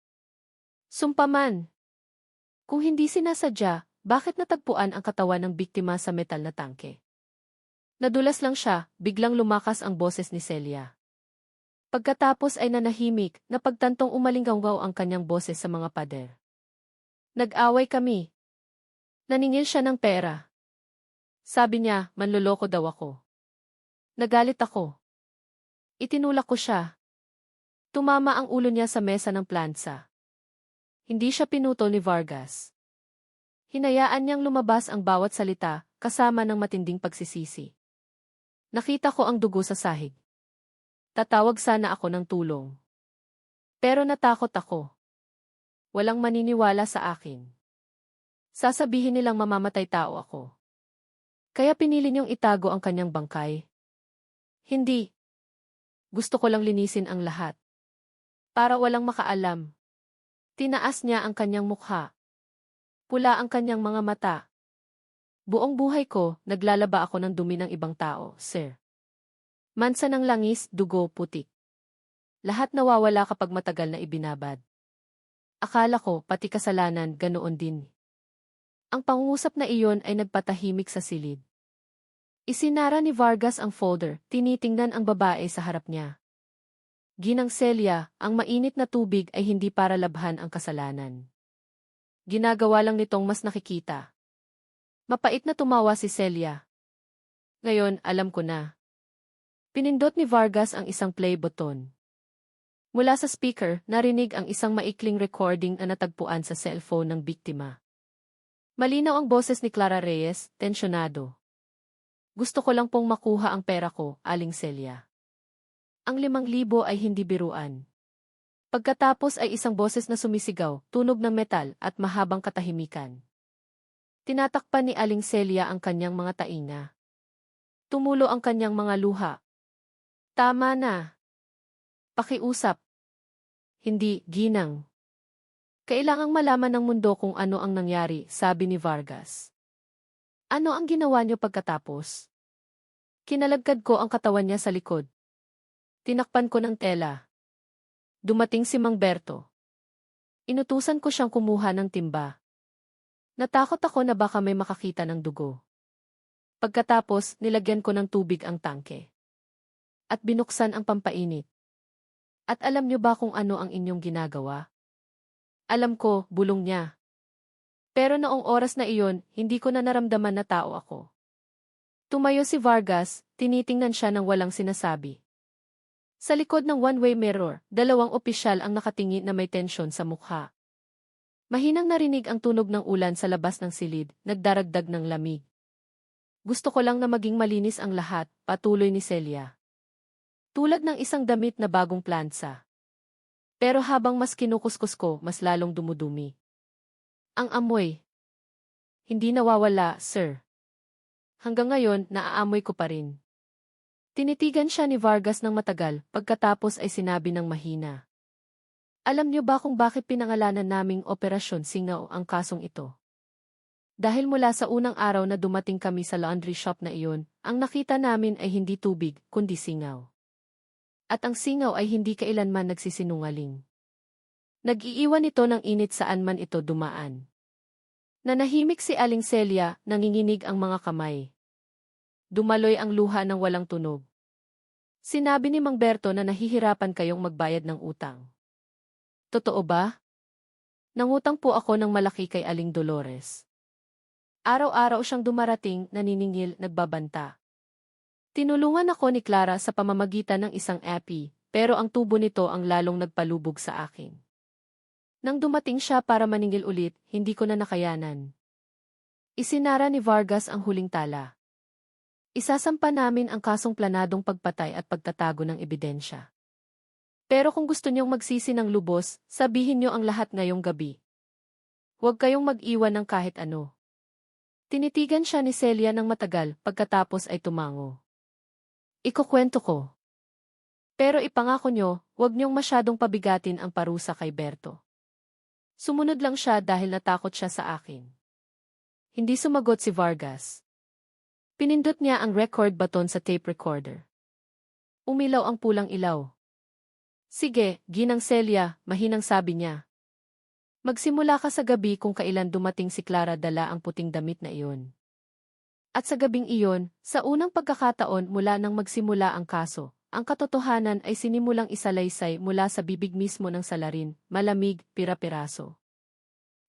Sumpaman! Kung hindi sinasadya, bakit natagpuan ang katawan ng biktima sa metal na tangke? Nadulas lang siya, biglang lumakas ang boses ni Celia. Pagkatapos ay nanahimik, napagtantong umalinggaw ang kanyang boses sa mga pader. Nag-away kami. Naningil siya ng pera. Sabi niya, manloloko daw ako. Nagalit ako. Itinulak ko siya. Tumama ang ulo niya sa mesa ng plansa. Hindi siya pinutol ni Vargas. Hinayaan niyang lumabas ang bawat salita, kasama ng matinding pagsisisi. Nakita ko ang dugo sa sahig. Tatawag sana ako ng tulong. Pero natakot ako. Walang maniniwala sa akin. Sasabihin nilang mamamatay tao ako. Kaya pinili niyong itago ang kanyang bangkay. Hindi. Gusto ko lang linisin ang lahat. Para walang makaalam. Tinaas niya ang kanyang mukha. Pula ang kanyang mga mata. Buong buhay ko, naglalaba ako ng dumi ng ibang tao, sir. Mansa ng langis, dugo, putik. Lahat nawawala kapag matagal na ibinabad. Akala ko, pati kasalanan, ganoon din. Ang pangungusap na iyon ay nagpatahimik sa silid. Isinara ni Vargas ang folder, tinitingnan ang babae sa harap niya. Ginang Celia, ang mainit na tubig ay hindi para labhan ang kasalanan. Ginagawa lang nitong mas nakikita. Mapait na tumawa si Celia. Ngayon, alam ko na. Pinindot ni Vargas ang isang play button. Mula sa speaker, narinig ang isang maikling recording na natagpuan sa cellphone ng biktima. Malinaw ang boses ni Clara Reyes, tensyonado. Gusto ko lang pong makuha ang pera ko, Aling Celia. Ang 5,000 ay hindi biruan. Pagkatapos ay isang boses na sumisigaw, tunog ng metal at mahabang katahimikan. Tinatakpan ni Aling Celia ang kanyang mga tainga. Tumulo ang kanyang mga luha. Tama na. Pakiusap. Hindi, ginang. Kailangang malaman ng mundo kung ano ang nangyari, sabi ni Vargas. Ano ang ginawa niyo pagkatapos? Kinalagkad ko ang katawan niya sa likod. Tinakpan ko ng tela. Dumating si Mang Berto. Inutusan ko siyang kumuha ng timba. Natakot ako na baka may makakita ng dugo. Pagkatapos, nilagyan ko ng tubig ang tangke. At binuksan ang pampainit. At alam niyo ba kung ano ang inyong ginagawa? Alam ko, bulong niya. Pero noong oras na iyon, hindi ko na naramdaman na tao ako. Tumayo si Vargas, tinitingnan siya ng walang sinasabi. Sa likod ng one-way mirror, 2 opisyal ang nakatingin na may tensyon sa mukha. Mahinang narinig ang tunog ng ulan sa labas ng silid, nagdaragdag ng lamig. Gusto ko lang na maging malinis ang lahat, patuloy ni Celia. Tulad ng isang damit na bagong plansa. Pero habang mas kinukuskus ko, mas lalong dumudumi. Ang amoy. Hindi nawawala, sir. Hanggang ngayon, naaamoy ko pa rin. Tinitigan siya ni Vargas ng matagal, pagkatapos ay sinabi ng mahina. Alam niyo ba kung bakit pinangalanan naming Operasyon Singaw ang kasong ito? Dahil mula sa unang araw na dumating kami sa laundry shop na iyon, ang nakita namin ay hindi tubig, kundi singaw. At ang singaw ay hindi kailanman nagsisinungaling. Nag-iiwan ito ng init saan man ito dumaan. Nanahimik si Aling Celia, nanginginig ang mga kamay. Dumaloy ang luha ng walang tunog. Sinabi ni Mang Berto na nahihirapan kayong magbayad ng utang. Totoo ba? Nangutang po ako ng malaki kay Aling Dolores. Araw-araw siyang dumarating, naniningil, nagbabanta. Tinulungan ako ni Clara sa pamamagitan ng isang epi, pero ang tubo nito ang lalong nagpalubog sa akin. Nang dumating siya para maningil ulit, hindi ko na nakayanan. Isinara ni Vargas ang huling tala. Isasampa namin ang kasong planadong pagpatay at pagtatago ng ebidensya. Pero kung gusto niyong magsisi ng lubos, sabihin niyo ang lahat ngayong gabi. Huwag kayong mag-iwan ng kahit ano. Tinitigan siya ni Celia ng matagal, pagkatapos ay tumango. Ikukwento ko. Pero ipangako niyo, huwag niyong masyadong pabigatin ang parusa kay Berto. Sumunod lang siya dahil natakot siya sa akin. Hindi sumagot si Vargas. Pinindot niya ang record button sa tape recorder. Umilaw ang pulang ilaw. Sige, Ginang Celia, mahinang sabi niya. Magsimula ka sa gabi kung kailan dumating si Clara dala ang puting damit na iyon. At sa gabing iyon, sa unang pagkakataon mula nang magsimula ang kaso, ang katotohanan ay sinimulang isalaysay mula sa bibig mismo ng salarin, malamig, pira-piraso.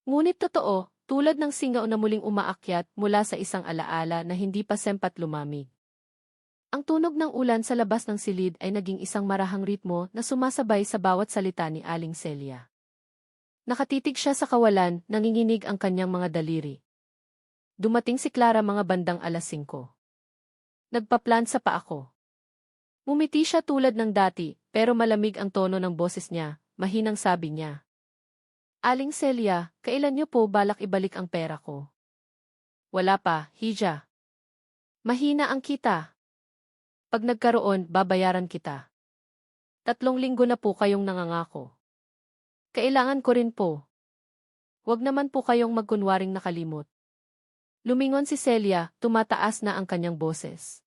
Ngunit totoo, tulad ng singaw na muling umaakyat mula sa isang alaala na hindi pa sempat lumamig. Ang tunog ng ulan sa labas ng silid ay naging isang marahang ritmo na sumasabay sa bawat salita ni Aling Celia. Nakatitig siya sa kawalan, nanginginig ang kanyang mga daliri. Dumating si Clara mga bandang alas 5. Nagpaplansa pa ako. Mumiti siya tulad ng dati, pero malamig ang tono ng boses niya, mahinang sabi niya. Aling Celia, kailan niyo po balak ibalik ang pera ko? Wala pa, Hija. Mahina ang kita. Pag nagkaroon, babayaran kita. 3 linggo na po kayong nangangako. Kailangan ko rin po. Huwag naman po kayong magkunwaring nakalimot. Lumingon si Celia, tumataas na ang kanyang boses.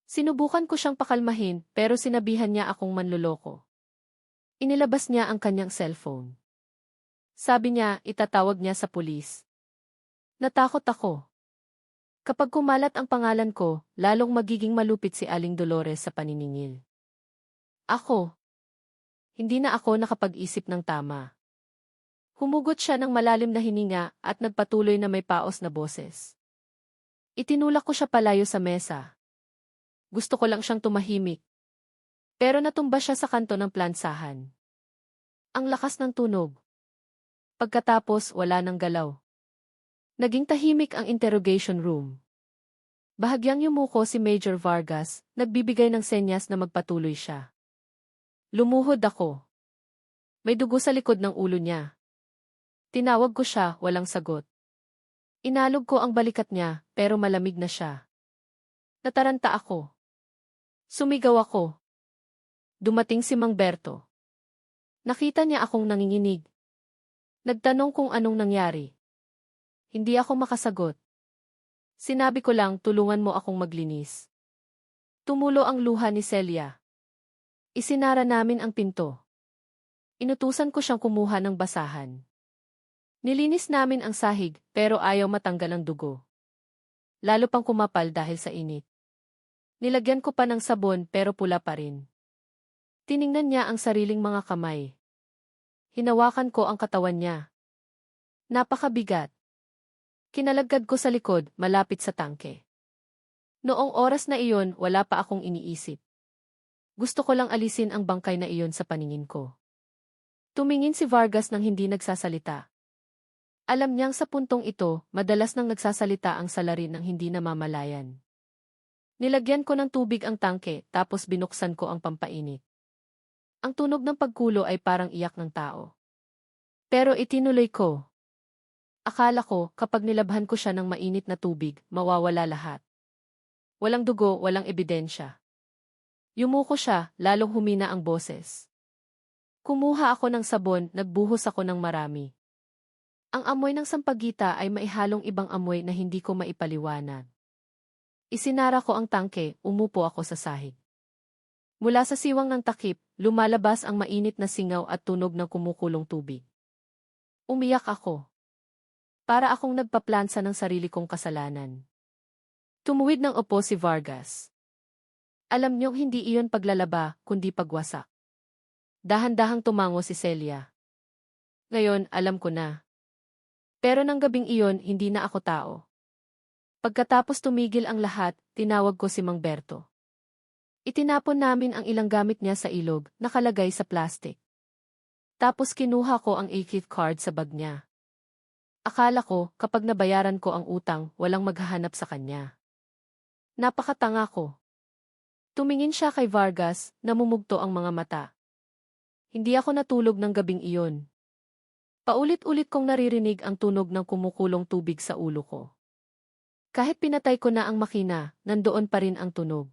Sinubukan ko siyang pakalmahin, pero sinabihan niya akong manloloko. Inilabas niya ang kanyang cellphone. Sabi niya, itatawag niya sa pulis. Natakot ako. Kapag kumalat ang pangalan ko, lalong magiging malupit si Aling Dolores sa paniningil. Ako. Hindi na ako nakapag-isip ng tama. Humugot siya ng malalim na hininga at nagpatuloy na may paos na boses. Itinulak ko siya palayo sa mesa. Gusto ko lang siyang tumahimik. Pero natumba siya sa kanto ng plansahan. Ang lakas ng tunog. Pagkatapos, wala nang galaw. Naging tahimik ang interrogation room. Bahagyang yumuko si Major Vargas, nagbibigay ng senyas na magpatuloy siya. Lumuhod ako. May dugo sa likod ng ulo niya. Tinawag ko siya, walang sagot. Inalog ko ang balikat niya, pero malamig na siya. Nataranta ako. Sumigaw ako. Dumating si Mang Berto. Nakita niya akong nanginginig. Nagtanong kung anong nangyari. Hindi ako makasagot. Sinabi ko lang, tulungan mo akong maglinis. Tumulo ang luha ni Celia. Isinara namin ang pinto. Inutusan ko siyang kumuha ng basahan. Nilinis namin ang sahig, pero ayaw matanggal ang dugo. Lalo pang kumapal dahil sa init. Nilagyan ko pa ng sabon pero pula pa rin. Tiningnan niya ang sariling mga kamay. Hinawakan ko ang katawan niya. Napakabigat. Kinalagad ko sa likod, malapit sa tangke. Noong oras na iyon, wala pa akong iniisip. Gusto ko lang alisin ang bangkay na iyon sa paningin ko. Tumingin si Vargas nang hindi nagsasalita. Alam niyang sa puntong ito, madalas nang nagsasalita ang salarin ng hindi namamalayan. Nilagyan ko ng tubig ang tangke, tapos binuksan ko ang pampainit. Ang tunog ng pagkulo ay parang iyak ng tao. Pero itinuloy ko. Akala ko, kapag nilabhan ko siya ng mainit na tubig, mawawala lahat. Walang dugo, walang ebidensya. Yumuko siya, lalong humina ang boses. Kumuha ako ng sabon, nagbuhos ako ng marami. Ang amoy ng sampagita ay maihalong ibang amoy na hindi ko maipaliwanag. Isinara ko ang tangke, umupo ako sa sahig. Mula sa siwang ng takip, lumalabas ang mainit na singaw at tunog ng kumukulong tubig. Umiyak ako. Para akong nagpaplansa ng sarili kong kasalanan. Tumuwid ng upo si Vargas. Alam niyong hindi iyon paglalaba, kundi pagwasak. Dahan-dahang tumango si Celia. Ngayon, alam ko na. Pero nang gabing iyon, hindi na ako tao. Pagkatapos tumigil ang lahat, tinawag ko si Mang Berto. Itinapon namin ang ilang gamit niya sa ilog, nakalagay sa plastic. Tapos kinuha ko ang gift card sa bag niya. Akala ko, kapag nabayaran ko ang utang, walang maghahanap sa kanya. Napakatanga ko. Tumingin siya kay Vargas, namumugto ang mga mata. Hindi ako natulog ng gabing iyon. Paulit-ulit kong naririnig ang tunog ng kumukulong tubig sa ulo ko. Kahit pinatay ko na ang makina, nandoon pa rin ang tunog.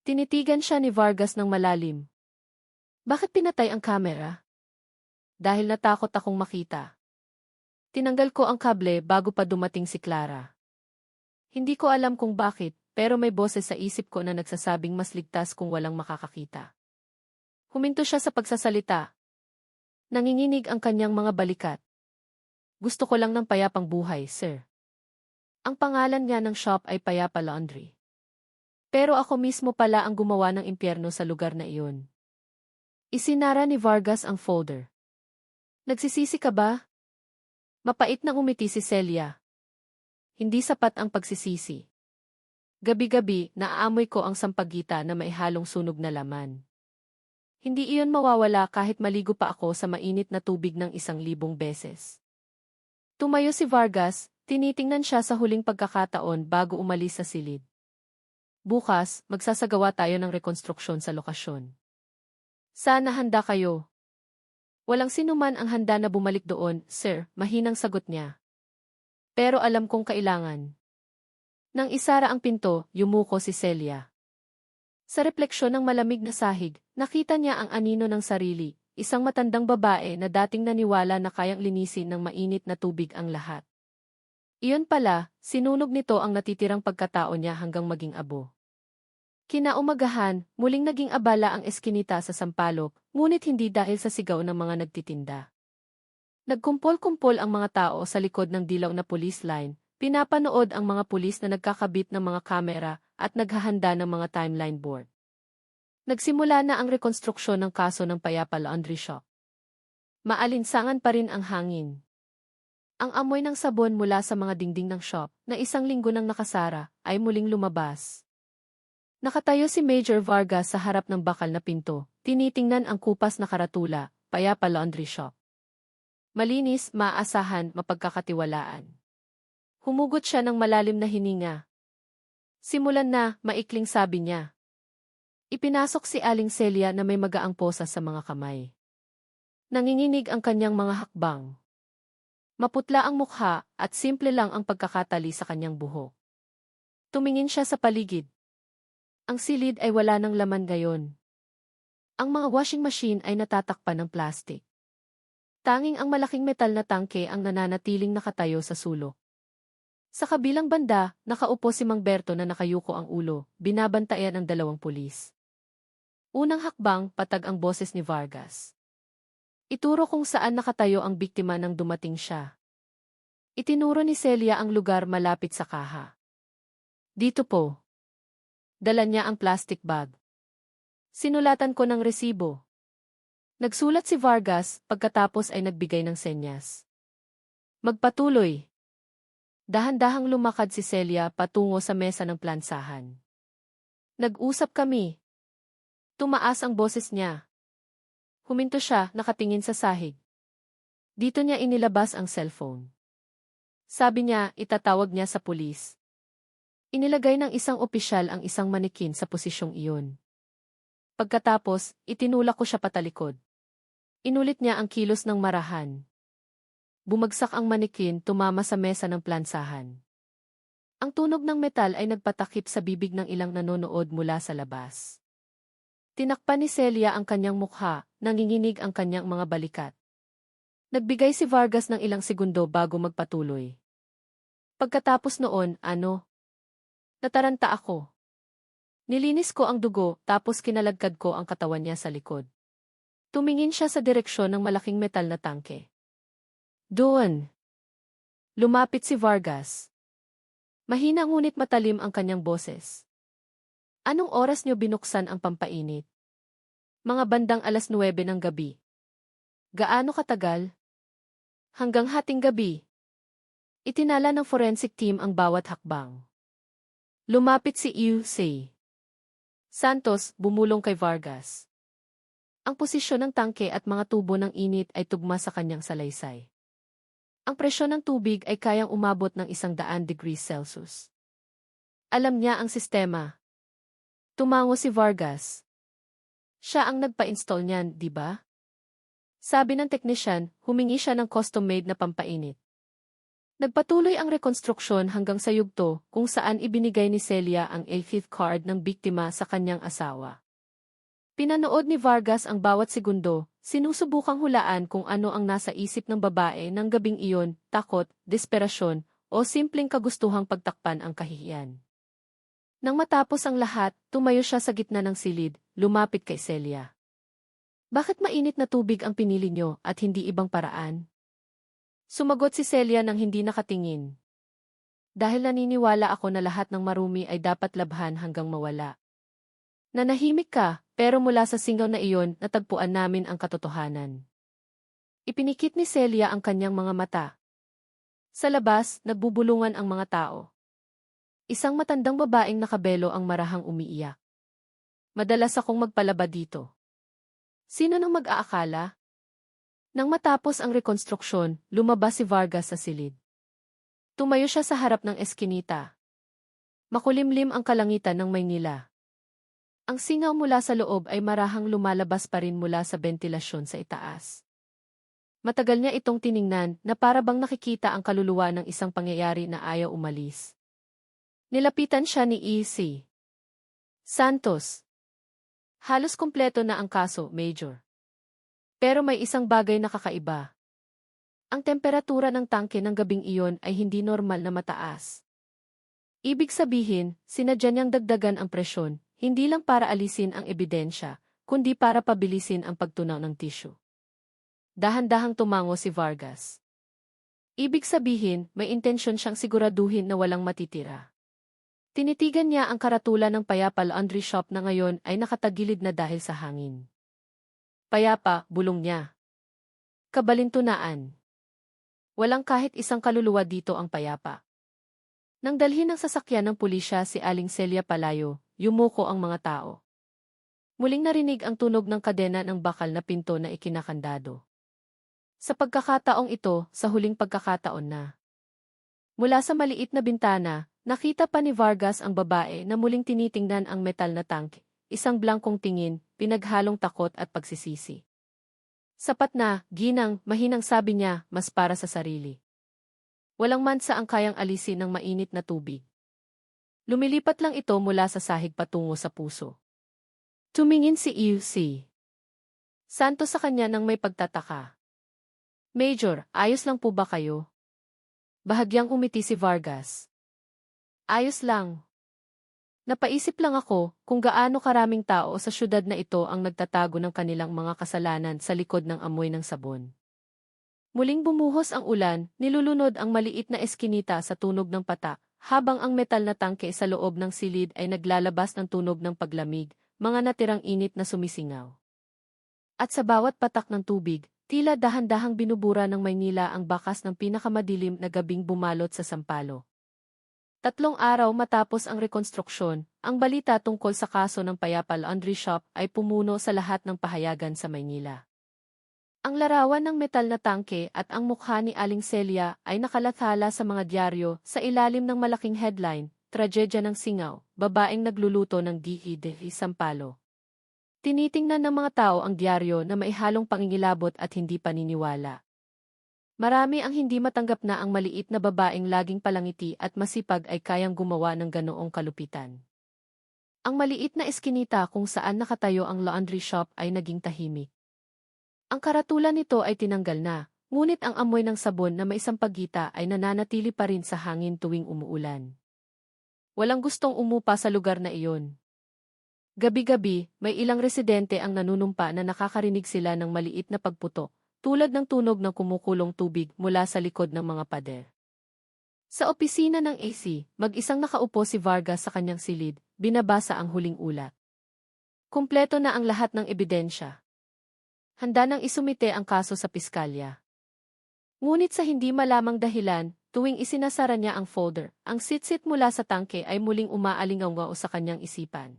Tinitigan siya ni Vargas ng malalim. Bakit pinatay ang kamera? Dahil natakot akong makita. Tinanggal ko ang kable bago pa dumating si Clara. Hindi ko alam kung bakit, pero may boses sa isip ko na nagsasabing mas ligtas kung walang makakakita. Huminto siya sa pagsasalita. Nanginginig ang kanyang mga balikat. Gusto ko lang ng payapang buhay, sir. Ang pangalan niya ng shop ay Payapa Laundry. Pero ako mismo pala ang gumawa ng impyerno sa lugar na iyon. Isinara ni Vargas ang folder. Nagsisisi ka ba? Mapait na umiti si Celia. Hindi sapat ang pagsisisi. Gabi-gabi, naaamoy ko ang sampagita na may halong sunog na laman. Hindi iyon mawawala kahit maligo pa ako sa mainit na tubig ng 1,000 beses. Tumayo si Vargas, tinitingnan siya sa huling pagkakataon bago umalis sa silid. Bukas, magsasagawa tayo ng rekonstruksyon sa lokasyon. Sana handa kayo. Walang sinuman ang handa na bumalik doon, sir, mahinang sagot niya. Pero alam kong kailangan. Nang isara ang pinto, yumuko si Celia. Sa refleksyon ng malamig na sahig, nakita niya ang anino ng sarili, isang matandang babae na dating naniwala na kayang linisin ng mainit na tubig ang lahat. Iyon pala, sinunog nito ang natitirang pagkatao niya hanggang maging abo. Kinaumagahan, muling naging abala ang eskinita sa Sampaloc, ngunit hindi dahil sa sigaw ng mga nagtitinda. Nagkumpol-kumpol ang mga tao sa likod ng dilaw na police line, pinapanood ang mga pulis na nagkakabit ng mga kamera at naghahanda ng mga timeline board. Nagsimula na ang rekonstruksyon ng kaso ng Payapa Laundry Shop. Maalinsangan pa rin ang hangin. Ang amoy ng sabon mula sa mga dingding ng shop na 1 linggo nang nakasara ay muling lumabas. Nakatayo si Major Vargas sa harap ng bakal na pinto, tinitingnan ang kupas na karatula, Payapa Laundry Shop. Malinis, maaasahan, mapagkakatiwalaan. Humugot siya ng malalim na hininga. Simulan na, maikling sabi niya. Ipinasok si Aling Celia na may magaang posa sa mga kamay. Nanginginig ang kanyang mga hakbang. Maputla ang mukha at simple lang ang pagkakatali sa kanyang buhok. Tumingin siya sa paligid. Ang silid ay wala ng laman gayon. Ang mga washing machine ay natatakpan ng plastik. Tanging ang malaking metal na tangke ang nananatiling nakatayo sa sulok. Sa kabilang banda, nakaupo si Mang Berto na nakayuko ang ulo, binabantayan ng 2 pulis. Unang hakbang, patag ang boses ni Vargas. Ituro kung saan nakatayo ang biktima nang dumating siya. Itinuro ni Celia ang lugar malapit sa kaha. Dito po. Dala niya ang plastic bag. Sinulatan ko ng resibo. Nagsulat si Vargas, pagkatapos ay nagbigay ng senyas. Magpatuloy. Dahan-dahang lumakad si Celia patungo sa mesa ng plansahan. Nag-usap kami. Tumaas ang boses niya. Huminto siya, nakatingin sa sahig. Dito niya inilabas ang cellphone. Sabi niya, itatawag niya sa pulis. Inilagay ng isang opisyal ang isang manikin sa posisyong iyon. Pagkatapos, itinulak ko siya patalikod. Inulit niya ang kilos ng marahan. Bumagsak ang manikin, tumama sa mesa ng plansahan. Ang tunog ng metal ay nagpatakip sa bibig ng ilang nanonood mula sa labas. Tinakpan ni Celia ang kanyang mukha, nanginginig ang kanyang mga balikat. Nagbigay si Vargas ng ilang segundo bago magpatuloy. Pagkatapos noon, nataranta ako. Nilinis ko ang dugo, tapos kinalagkad ko ang katawan niya sa likod. Tumingin siya sa direksyon ng malaking metal na tangke. Doon. Lumapit si Vargas. Mahina ngunit matalim ang kanyang boses. Anong oras niyo binuksan ang pampainit? Mga bandang 9:00 ng gabi. Gaano katagal? Hanggang hating gabi. Itinala ng forensic team ang bawat hakbang. Lumapit si U.C. Santos, bumulong kay Vargas. Ang posisyon ng tangke at mga tubo ng init ay tugma sa kanyang salaysay. Ang presyon ng tubig ay kayang umabot ng 100 degrees Celsius. Alam niya ang sistema. Tumango si Vargas. Siya ang nagpa-install niyan, di ba? Sabi ng teknisyan, humingi siya ng custom-made na pampainit. Nagpatuloy ang rekonstruksyon hanggang sa yugto kung saan ibinigay ni Celia ang A5 card ng biktima sa kanyang asawa. Pinanood ni Vargas ang bawat segundo, sinusubukang hulaan kung ano ang nasa isip ng babae ng gabing iyon, takot, desperasyon, o simpleng kagustuhang pagtakpan ang kahihiyan. Nang matapos ang lahat, tumayo siya sa gitna ng silid, lumapit kay Celia. Bakit mainit na tubig ang pinili niyo at hindi ibang paraan? Sumagot si Celia nang hindi nakatingin. Dahil naniniwala ako na lahat ng marumi ay dapat labhan hanggang mawala. Nanahimik ka, pero mula sa singaw na iyon, natagpuan namin ang katotohanan. Ipinikit ni Celia ang kanyang mga mata. Sa labas, nagbubulungan ang mga tao. Isang matandang babaeng nakabelo ang marahang umiiyak. Madalas akong magpalaba dito. Sino nang mag-aakala? Nang matapos ang rekonstruksyon, lumabas si Vargas sa silid. Tumayo siya sa harap ng eskinita. Makulimlim ang kalangitan ng Maynila. Ang singaw mula sa loob ay marahang lumalabas pa rin mula sa bentilasyon sa itaas. Matagal niya itong tiningnan na para bang nakikita ang kaluluwa ng isang pangyayari na ayaw umalis. Nilapitan siya ni E.C. Santos. Halos kumpleto na ang kaso, Major. Pero may isang bagay na kakaiba. Ang temperatura ng tangke ng gabing iyon ay hindi normal na mataas. Ibig sabihin, sinadya niyang dagdagan ang presyon, hindi lang para alisin ang ebidensya, kundi para pabilisin ang pagtunaw ng tissue. Dahan-dahang tumango si Vargas. Ibig sabihin, may intensyon siyang siguraduhin na walang matitira. Tinitigan niya ang karatula ng Payapa Laundry Shop na ngayon ay nakatagilid na dahil sa hangin. Payapa, bulong niya. Kabalintunaan. Walang kahit isang kaluluwa dito ang Payapa. Nang dalhin ng sasakyan ng pulisya si Aling Celia Palayo, yumuko ang mga tao. Muling narinig ang tunog ng kadena ng bakal na pinto na ikinakandado. Sa pagkakataong ito, sa huling pagkakataon na. Mula sa maliit na bintana, nakita pa ni Vargas ang babae na muling tinitingnan ang metal na tangke, isang blankong tingin, pinaghalong takot at pagsisisi. Sapat na, ginang, mahinang sabi niya, mas para sa sarili. Walang mansa ang kayang alisin ng mainit na tubig. Lumilipat lang ito mula sa sahig patungo sa puso. Tumingin si E.C. Santos sa kanya nang may pagtataka. Major, ayos lang po ba kayo? Bahagyang umiti si Vargas. Ayos lang. Napaisip lang ako kung gaano karaming tao sa syudad na ito ang nagtatago ng kanilang mga kasalanan sa likod ng amoy ng sabon. Muling bumuhos ang ulan, nilulunod ang maliit na eskinita sa tunog ng patak, habang ang metal na tangke sa loob ng silid ay naglalabas ng tunog ng paglamig, mga natirang init na sumisingaw. At sa bawat patak ng tubig, tila dahan-dahang binubura ng Maynila ang bakas ng pinakamadilim na gabing bumalot sa sampalo. 3 araw matapos ang rekonstruksyon, ang balita tungkol sa kaso ng Payapa Laundry Shop ay pumuno sa lahat ng pahayagan sa Maynila. Ang larawan ng metal na tangke at ang mukha ni Aling Celia ay nakalathala sa mga dyaryo sa ilalim ng malaking headline, Tragedya ng Singaw, babaeng nagluluto ng DED Sampalo. Tinitingnan ng mga tao ang dyaryo na maihalong pangingilabot at hindi paniniwala. Marami ang hindi matanggap na ang maliit na babaeng laging palangiti at masipag ay kayang gumawa ng ganoong kalupitan. Ang maliit na eskinita kung saan nakatayo ang laundry shop ay naging tahimik. Ang karatula nito ay tinanggal na, ngunit ang amoy ng sabon na may sampagita ay nananatili pa rin sa hangin tuwing umuulan. Walang gustong umupa sa lugar na iyon. Gabi-gabi, may ilang residente ang nanunumpa na nakakarinig sila ng maliit na pagputok, tulad ng tunog ng kumukulong tubig mula sa likod ng mga pader. Sa opisina ng AC, mag-isang nakaupo si Vargas sa kanyang silid, binabasa ang huling ulat. Kumpleto na ang lahat ng ebidensya. Handa nang isumite ang kaso sa piskalya. Ngunit sa hindi malamang dahilan, tuwing isinasara niya ang folder, ang sitsit mula sa tangke ay muling umaalingaw sa kanyang isipan.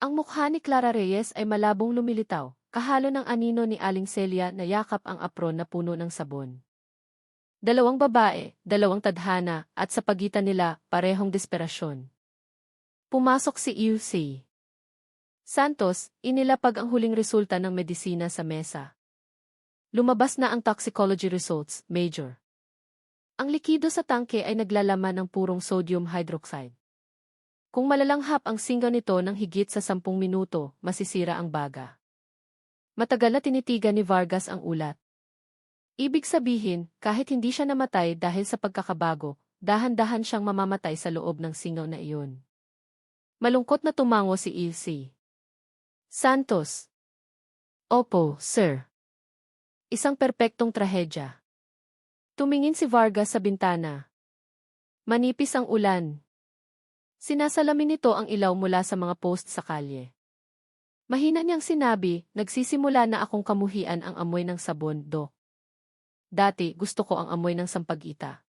Ang mukha ni Clara Reyes ay malabong lumilitaw, kahalo ng anino ni Aling Celia na yakap ang apron na puno ng sabon. 2 babae, 2 tadhana, at sa pagitan nila, parehong desperasyon. Pumasok si E.C. Santos, inilapag ang huling resulta ng medisina sa mesa. Lumabas na ang toxicology results, Major. Ang likido sa tangke ay naglalaman ng purong sodium hydroxide. Kung malalanghap ang singaw nito ng higit sa 10 minuto, masisira ang baga. Matagal na tinitigan ni Vargas ang ulat. Ibig sabihin, kahit hindi siya namatay dahil sa pagkakabago, dahan-dahan siyang mamamatay sa loob ng singaw na iyon. Malungkot na tumango si E.C. Santos. Opo, sir. Isang perpektong trahedya. Tumingin si Vargas sa bintana. Manipis ang ulan. Sinasalamin nito ang ilaw mula sa mga post sa kalye. Mahina niyang sinabi, nagsisimula na akong kamuhian ang amoy ng sabon, Dok. Dati, gusto ko ang amoy ng sampagita.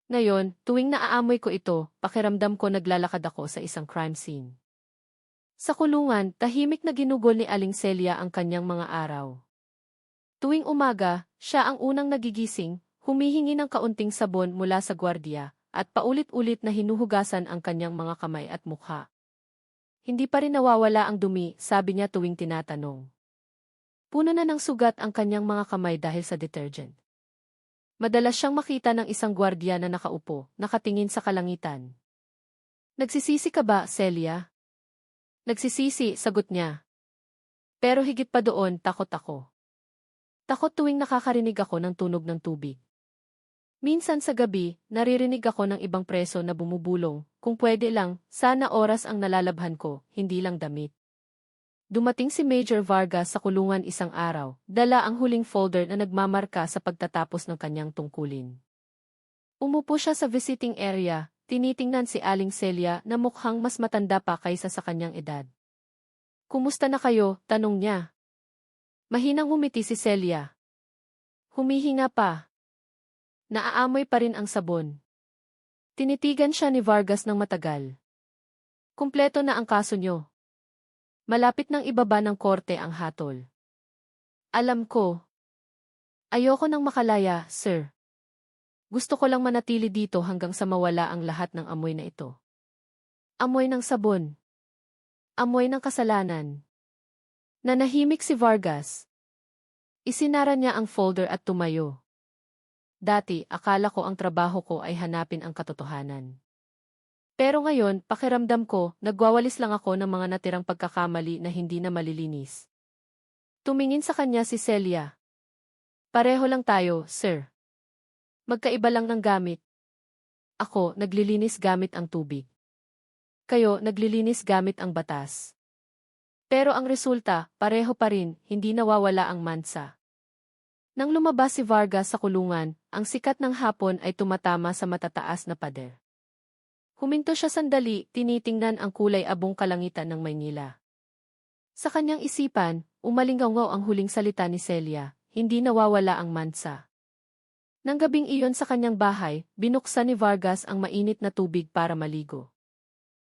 Ngayon, tuwing naaamoy ko ito, pakiramdam ko naglalakad ako sa isang crime scene. Sa kulungan, tahimik na ginugol ni Aling Celia ang kanyang mga araw. Tuwing umaga, siya ang unang nagigising, humihingi ng kaunting sabon mula sa gwardiya, at paulit-ulit na hinuhugasan ang kanyang mga kamay at mukha. Hindi pa rin nawawala ang dumi, sabi niya tuwing tinatanong. Puno na ng sugat ang kanyang mga kamay dahil sa detergent. Madalas siyang makita ng isang gwardiya na nakaupo, nakatingin sa kalangitan. Nagsisisi ka ba, Celia? Nagsisisi, sagot niya. Pero higit pa doon, takot ako. Takot tuwing nakakarinig ako ng tunog ng tubig. Minsan sa gabi, naririnig ako ng ibang preso na bumubulong, kung pwede lang, sana oras ang nalalabhan ko, hindi lang damit. Dumating si Major Vargas sa kulungan isang araw, dala ang huling folder na nagmamarka sa pagtatapos ng kanyang tungkulin. Umupo siya sa visiting area, tinitingnan si Aling Celia na mukhang mas matanda pa kaysa sa kanyang edad. Kumusta na kayo? Tanong niya. Mahinang humiti si Celia. Humihinga pa. Naaamoy pa rin ang sabon. Tinitigan siya ni Vargas ng matagal. Kumpleto na ang kaso niyo. Malapit nang ibaba ng korte ang hatol. Alam ko. Ayoko nang makalaya, sir. Gusto ko lang manatili dito hanggang sa mawala ang lahat ng amoy na ito. Amoy ng sabon. Amoy ng kasalanan. Nanahimik si Vargas. Isinara niya ang folder at tumayo. Dati, akala ko ang trabaho ko ay hanapin ang katotohanan. Pero ngayon, pakiramdam ko, nagwawalis lang ako ng mga natirang pagkakamali na hindi na malilinis. Tumingin sa kanya si Celia. Pareho lang tayo, sir. Magkaiba lang ng gamit. Ako, naglilinis gamit ang tubig. Kayo, naglilinis gamit ang batas. Pero ang resulta, pareho pa rin, hindi nawawala ang mansa. Nang lumabas si Vargas sa kulungan, ang sikat ng hapon ay tumatama sa matataas na pader. Huminto siya sandali, tinitingnan ang kulay abong kalangitan ng Maynila. Sa kanyang isipan, umalingaw ang huling salita ni Celia, hindi nawawala ang mansa. Nang gabing iyon sa kanyang bahay, binuksan ni Vargas ang mainit na tubig para maligo.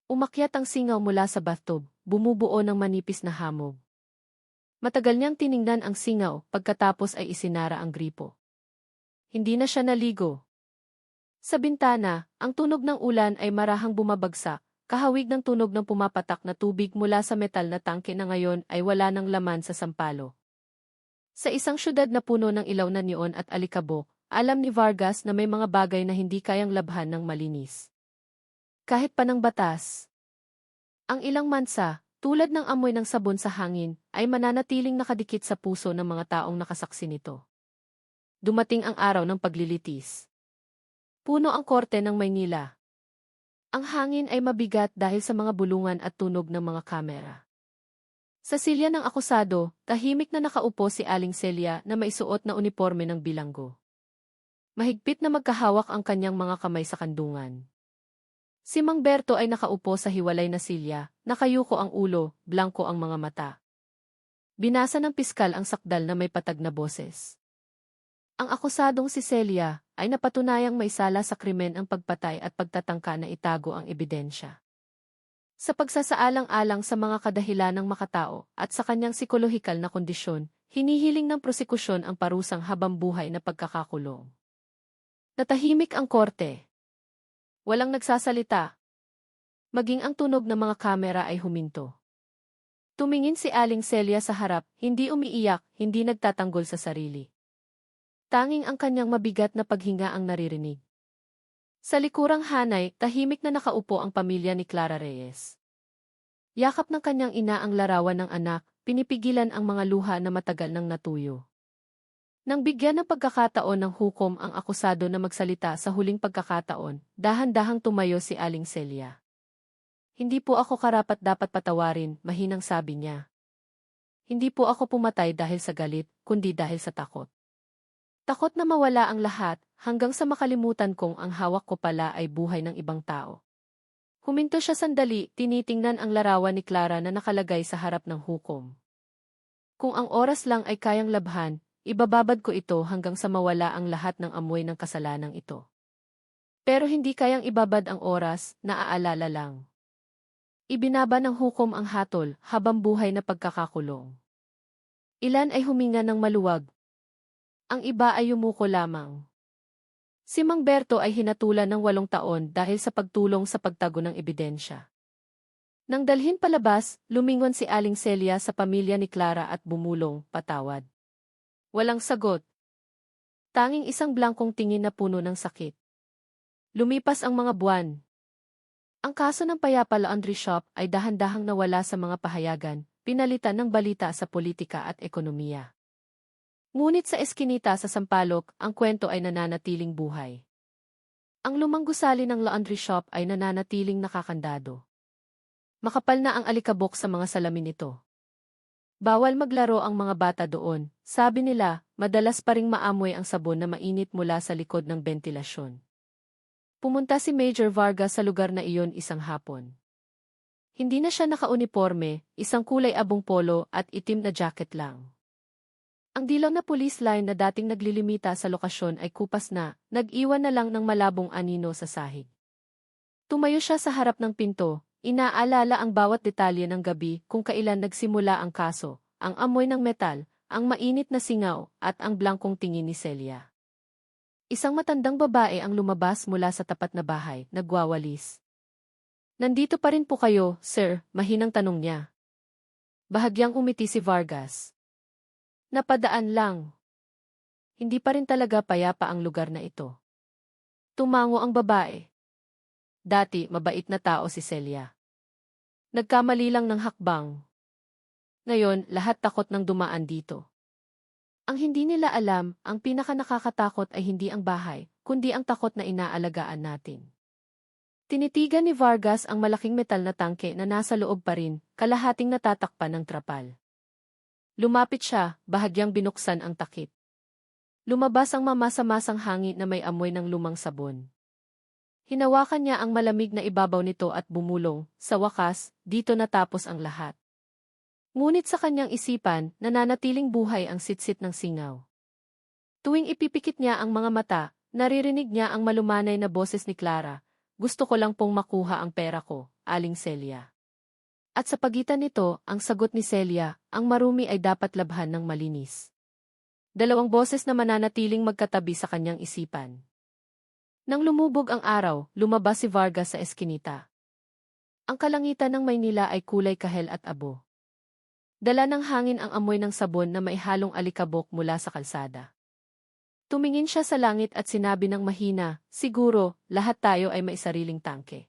Umakyat ang singaw mula sa bathtub, bumubuo ng manipis na hamog. Matagal niyang tiningnan ang singaw, pagkatapos ay isinara ang gripo. Hindi na siya naligo. Sa bintana, ang tunog ng ulan ay marahang bumabagsak, kahawig ng tunog ng pumapatak na tubig mula sa metal na tangke na ngayon ay wala ng laman sa sampalo. Sa isang syudad na puno ng ilaw na neon at alikabok, alam ni Vargas na may mga bagay na hindi kayang labhan ng malinis. Kahit pa ng batas. Ang ilang mansa, tulad ng amoy ng sabon sa hangin, ay mananatiling nakadikit sa puso ng mga taong nakasaksi nito. Dumating ang araw ng paglilitis. Puno ang korte ng Maynila. Ang hangin ay mabigat dahil sa mga bulungan at tunog ng mga kamera. Sa silya ng akusado, tahimik na nakaupo si Aling Celia na maisuot na uniforme ng bilanggo. Mahigpit na magkahawak ang kanyang mga kamay sa kandungan. Si Mang Berto ay nakaupo sa hiwalay na silya, nakayuko ang ulo, blangko ang mga mata. Binasa ng piskal ang sakdal na may patag na boses. Ang akusadong si Celia ay napatunayang may sala sa krimen ang pagpatay at pagtatangka na itago ang ebidensya. Sa pagsasaalang-alang sa mga kadahilanang makatao at sa kanyang psikolohikal na kondisyon, hinihiling ng prosekusyon ang parusang habambuhay na pagkakakulong. Natahimik ang korte. Walang nagsasalita. Maging ang tunog ng mga kamera ay huminto. Tumingin si Aling Celia sa harap, hindi umiiyak, hindi nagtatanggol sa sarili. Tanging ang kanyang mabigat na paghinga ang naririnig. Sa likurang hanay, tahimik na nakaupo ang pamilya ni Clara Reyes. Yakap ng kanyang ina ang larawan ng anak, pinipigilan ang mga luha na matagal nang natuyo. Nang bigyan ng pagkakataon ng hukom ang akusado na magsalita sa huling pagkakataon, dahan-dahang tumayo si Aling Celia. Hindi po ako karapat-dapat patawarin, mahinang sabi niya. Hindi po ako pumatay dahil sa galit, kundi dahil sa takot. Takot na mawala ang lahat, hanggang sa makalimutan kong ang hawak ko pala ay buhay ng ibang tao. Huminto siya sandali, tinitingnan ang larawan ni Clara na nakalagay sa harap ng hukom. Kung ang oras lang ay kayang labhan, ibababad ko ito hanggang sa mawala ang lahat ng amoy ng kasalanang ito. Pero hindi kayang ibabad ang oras, naaalala lang. Ibinaba ng hukom ang hatol habang buhay na pagkakakulong. Ilan ay huminga ng maluwag. Ang iba ay yumuko lamang. Si Mang Berto ay hinatulan ng 8 taon dahil sa pagtulong sa pagtago ng ebidensya. Nang dalhin palabas, lumingon si Aling Celia sa pamilya ni Clara at bumulong, patawad. Walang sagot. Tanging isang blankong tingin na puno ng sakit. Lumipas ang mga buwan. Ang kaso ng Payapa Laundry Shop ay dahan-dahang nawala sa mga pahayagan, pinalitan ng balita sa politika at ekonomiya. Ngunit sa eskinita sa Sampaloc, ang kwento ay nananatiling buhay. Ang lumang gusali ng laundry shop ay nananatiling nakakandado. Makapal na ang alikabok sa mga salamin nito. Bawal maglaro ang mga bata doon, sabi nila, madalas pa ring maamoy ang sabon na mainit mula sa likod ng bentilasyon. Pumunta si Major Vargas sa lugar na iyon isang hapon. Hindi na siya naka-uniforme, isang kulay abong polo at itim na jacket lang. Ang dilaw na police line na dating naglilimita sa lokasyon ay kupas na, nag-iwan na lang ng malabong anino sa sahig. Tumayo siya sa harap ng pinto, inaalala ang bawat detalye ng gabi kung kailan nagsimula ang kaso, ang amoy ng metal, ang mainit na singaw, at ang blankong tingin ni Celia. Isang matandang babae ang lumabas mula sa tapat na bahay, nagwawalis. Nandito pa rin po kayo, sir, mahinang tanong niya. Bahagyang umiti si Vargas. Napadaan lang. Hindi pa rin talaga payapa ang lugar na ito. Tumango ang babae. Dati, mabait na tao si Celia. Nagkamali lang ng hakbang. Ngayon, lahat takot ng dumaan dito. Ang hindi nila alam, ang pinaka-nakakatakot ay hindi ang bahay, kundi ang takot na inaalagaan natin. Tinitigan ni Vargas ang malaking metal na tangke na nasa loob pa rin, kalahating natatakpan ng trapal. Lumapit siya, bahagyang binuksan ang takip. Lumabas ang mamasa-masang hangin na may amoy ng lumang sabon. Hinawakan niya ang malamig na ibabaw nito at bumulong, sa wakas, dito natapos ang lahat. Ngunit sa kanyang isipan, nananatiling buhay ang sitsit ng singaw. Tuwing ipipikit niya ang mga mata, naririnig niya ang malumanay na boses ni Clara, gusto ko lang pong makuha ang pera ko, Aling Celia. At sa pagitan nito, ang sagot ni Celia, ang marumi ay dapat labhan ng malinis. Dalawang boses na mananatiling magkatabi sa kanyang isipan. Nang lumubog ang araw, lumabas si Vargas sa eskinita. Ang kalangitan ng Maynila ay kulay kahel at abo. Dala ng hangin ang amoy ng sabon na may halong alikabok mula sa kalsada. Tumingin siya sa langit at sinabi ng mahina, siguro, lahat tayo ay may sariling tangke.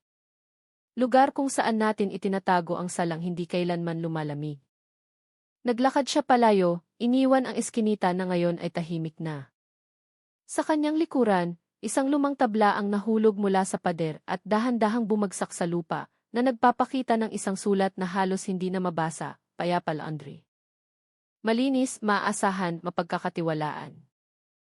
Lugar kung saan natin itinatago ang salang hindi kailanman lumalamig. Naglakad siya palayo, iniwan ang eskinita na ngayon ay tahimik na. Sa kanyang likuran, isang lumang tabla ang nahulog mula sa pader at dahan-dahang bumagsak sa lupa, na nagpapakita ng isang sulat na halos hindi na mabasa, Payapa Laundry. Malinis, maaasahan, mapagkakatiwalaan.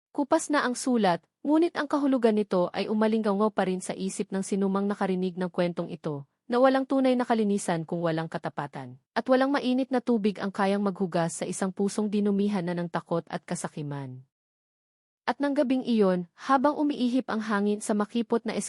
Kupas na ang sulat, ngunit ang kahulugan nito ay umalingaw pa rin sa isip ng sinumang nakarinig ng kwentong ito, na walang tunay na kalinisan kung walang katapatan, at walang mainit na tubig ang kayang maghugas sa isang pusong dinumihan na ng takot at kasakiman. At ng gabing iyon, habang umiihip ang hangin sa makipot na eskinita,